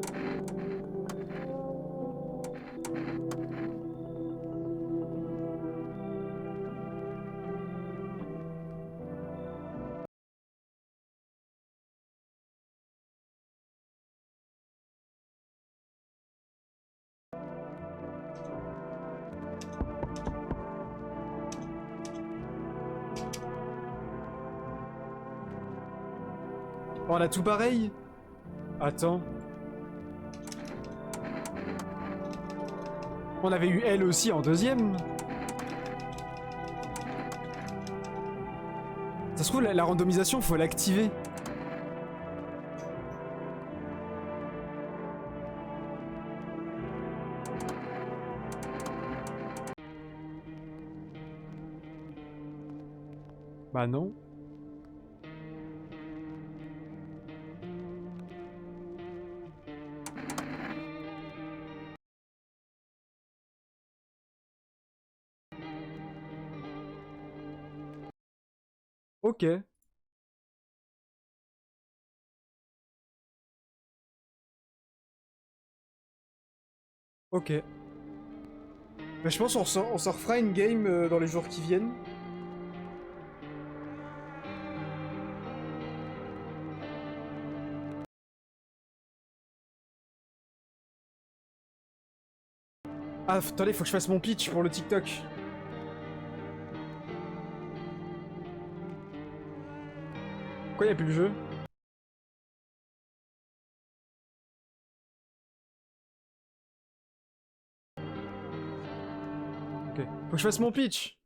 Oh, on a tout pareil? Attends. On avait eu elle aussi en deuxième. Ça se trouve la randomisation faut l'activer. Bah non. Ok. Ok. Bah, je pense on s'en refera une game dans les jours qui viennent. Ah, attendez, faut que je fasse mon pitch pour le TikTok. Pourquoi y'a plus le jeu? Ok. Faut que je fasse mon pitch.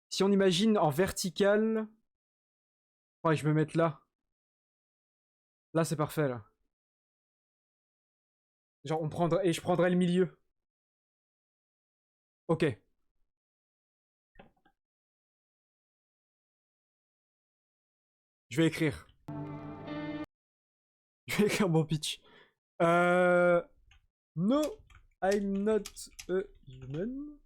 Si on imagine en vertical... Ouais, je vais me mettre là. Là, c'est parfait, là. Genre, on prendrait... Et je prendrais le milieu. Ok. Je vais écrire. Je vais écrire mon pitch. No, I'm not a human.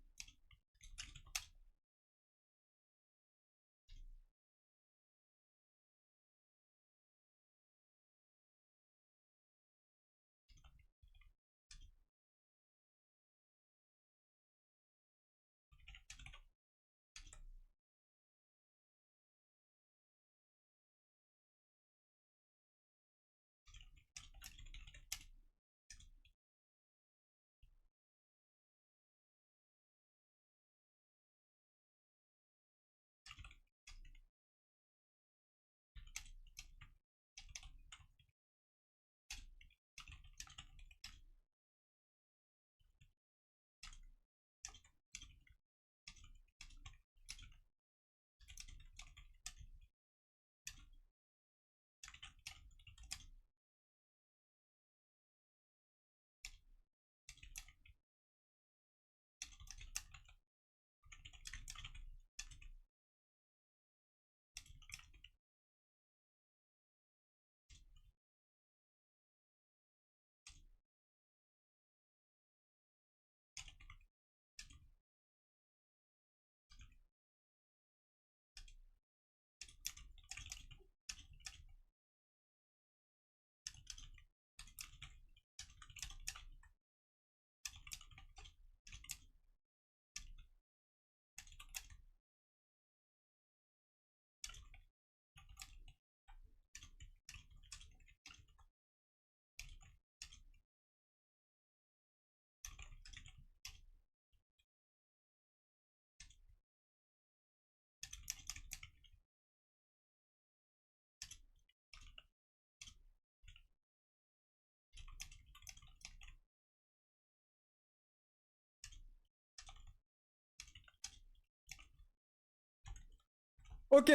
Ok.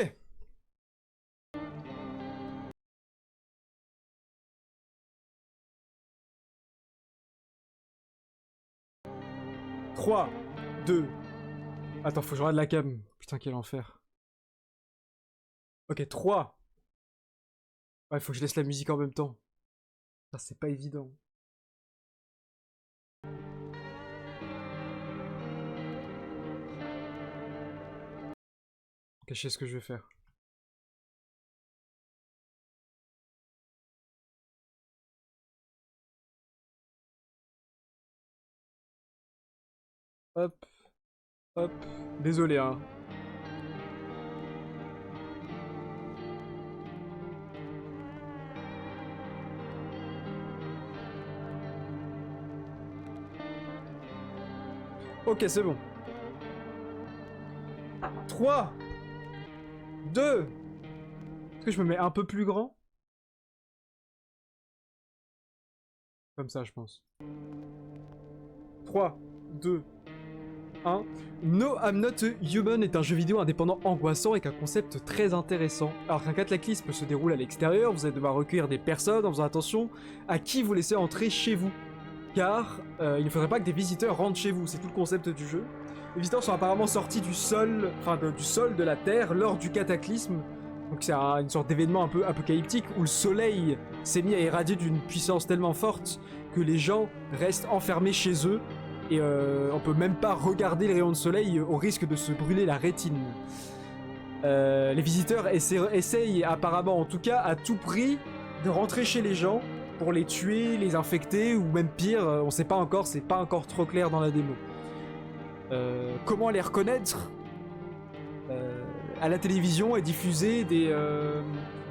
Trois, 2. Attends, faut que je regarde la cam. Putain, quel enfer. Ok, 3. Ouais, faut que je laisse la musique en même temps. Ça, c'est pas évident. Ok, je sais ce que je vais faire. Hop, hop. Désolé, hein. Ok, c'est bon. 3, 2. Est-ce que je me mets un peu plus grand? Comme ça, je pense. 3, 2, 1. No, I'm Not a Human est un jeu vidéo indépendant angoissant avec un concept très intéressant. Alors qu'un cataclysme se déroule à l'extérieur, vous allez devoir recueillir des personnes en faisant attention à qui vous laissez entrer chez vous. Car il ne faudrait pas que des visiteurs rentrent chez vous, c'est tout le concept du jeu. Les visiteurs sont apparemment sortis du sol, du sol de la Terre lors du cataclysme. Donc c'est une sorte d'événement un peu apocalyptique où le soleil s'est mis à irradier d'une puissance tellement forte que les gens restent enfermés chez eux et on peut même pas regarder les rayons de soleil au risque de se brûler la rétine. Les visiteurs essayent apparemment, en tout cas, à tout prix, de rentrer chez les gens pour les tuer, les infecter ou même pire, on sait pas encore, c'est pas encore trop clair dans la démo. Comment les reconnaître? À la télévision est diffusé des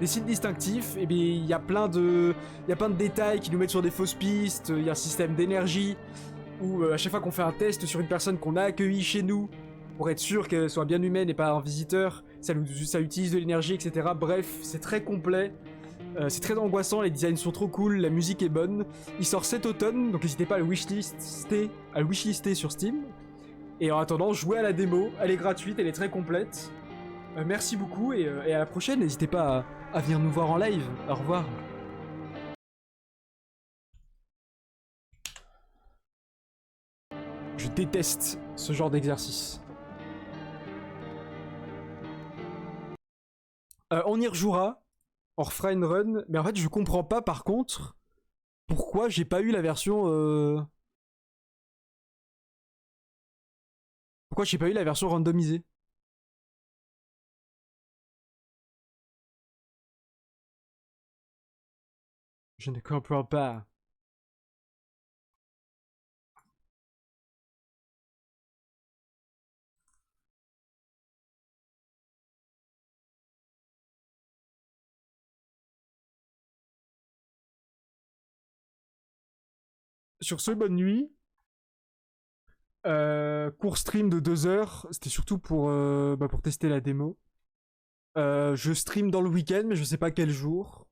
signes distinctifs, et bien il y a plein de détails qui nous mettent sur des fausses pistes, il y a un système d'énergie où à chaque fois qu'on fait un test sur une personne qu'on a accueillie chez nous, pour être sûr qu'elle soit bien humaine et pas un visiteur, ça utilise de l'énergie, etc. Bref, c'est très complet, c'est très angoissant, les designs sont trop cool, la musique est bonne. Il sort cet automne, donc n'hésitez pas à le wishlister sur Steam. Et en attendant, jouez à la démo, elle est gratuite, elle est très complète. Merci beaucoup et à la prochaine, n'hésitez pas à venir nous voir en live. Au revoir. Je déteste ce genre d'exercice. On y rejouera, on refera une run, mais en fait je comprends pas par contre pourquoi j'ai pas eu la version... Pourquoi j'ai pas eu la version randomisée? Je ne comprends pas. Sur ce, bonne nuit. Court stream de 2 heures. C'était surtout pour tester la démo. Je stream dans le week-end, mais je sais pas quel jour.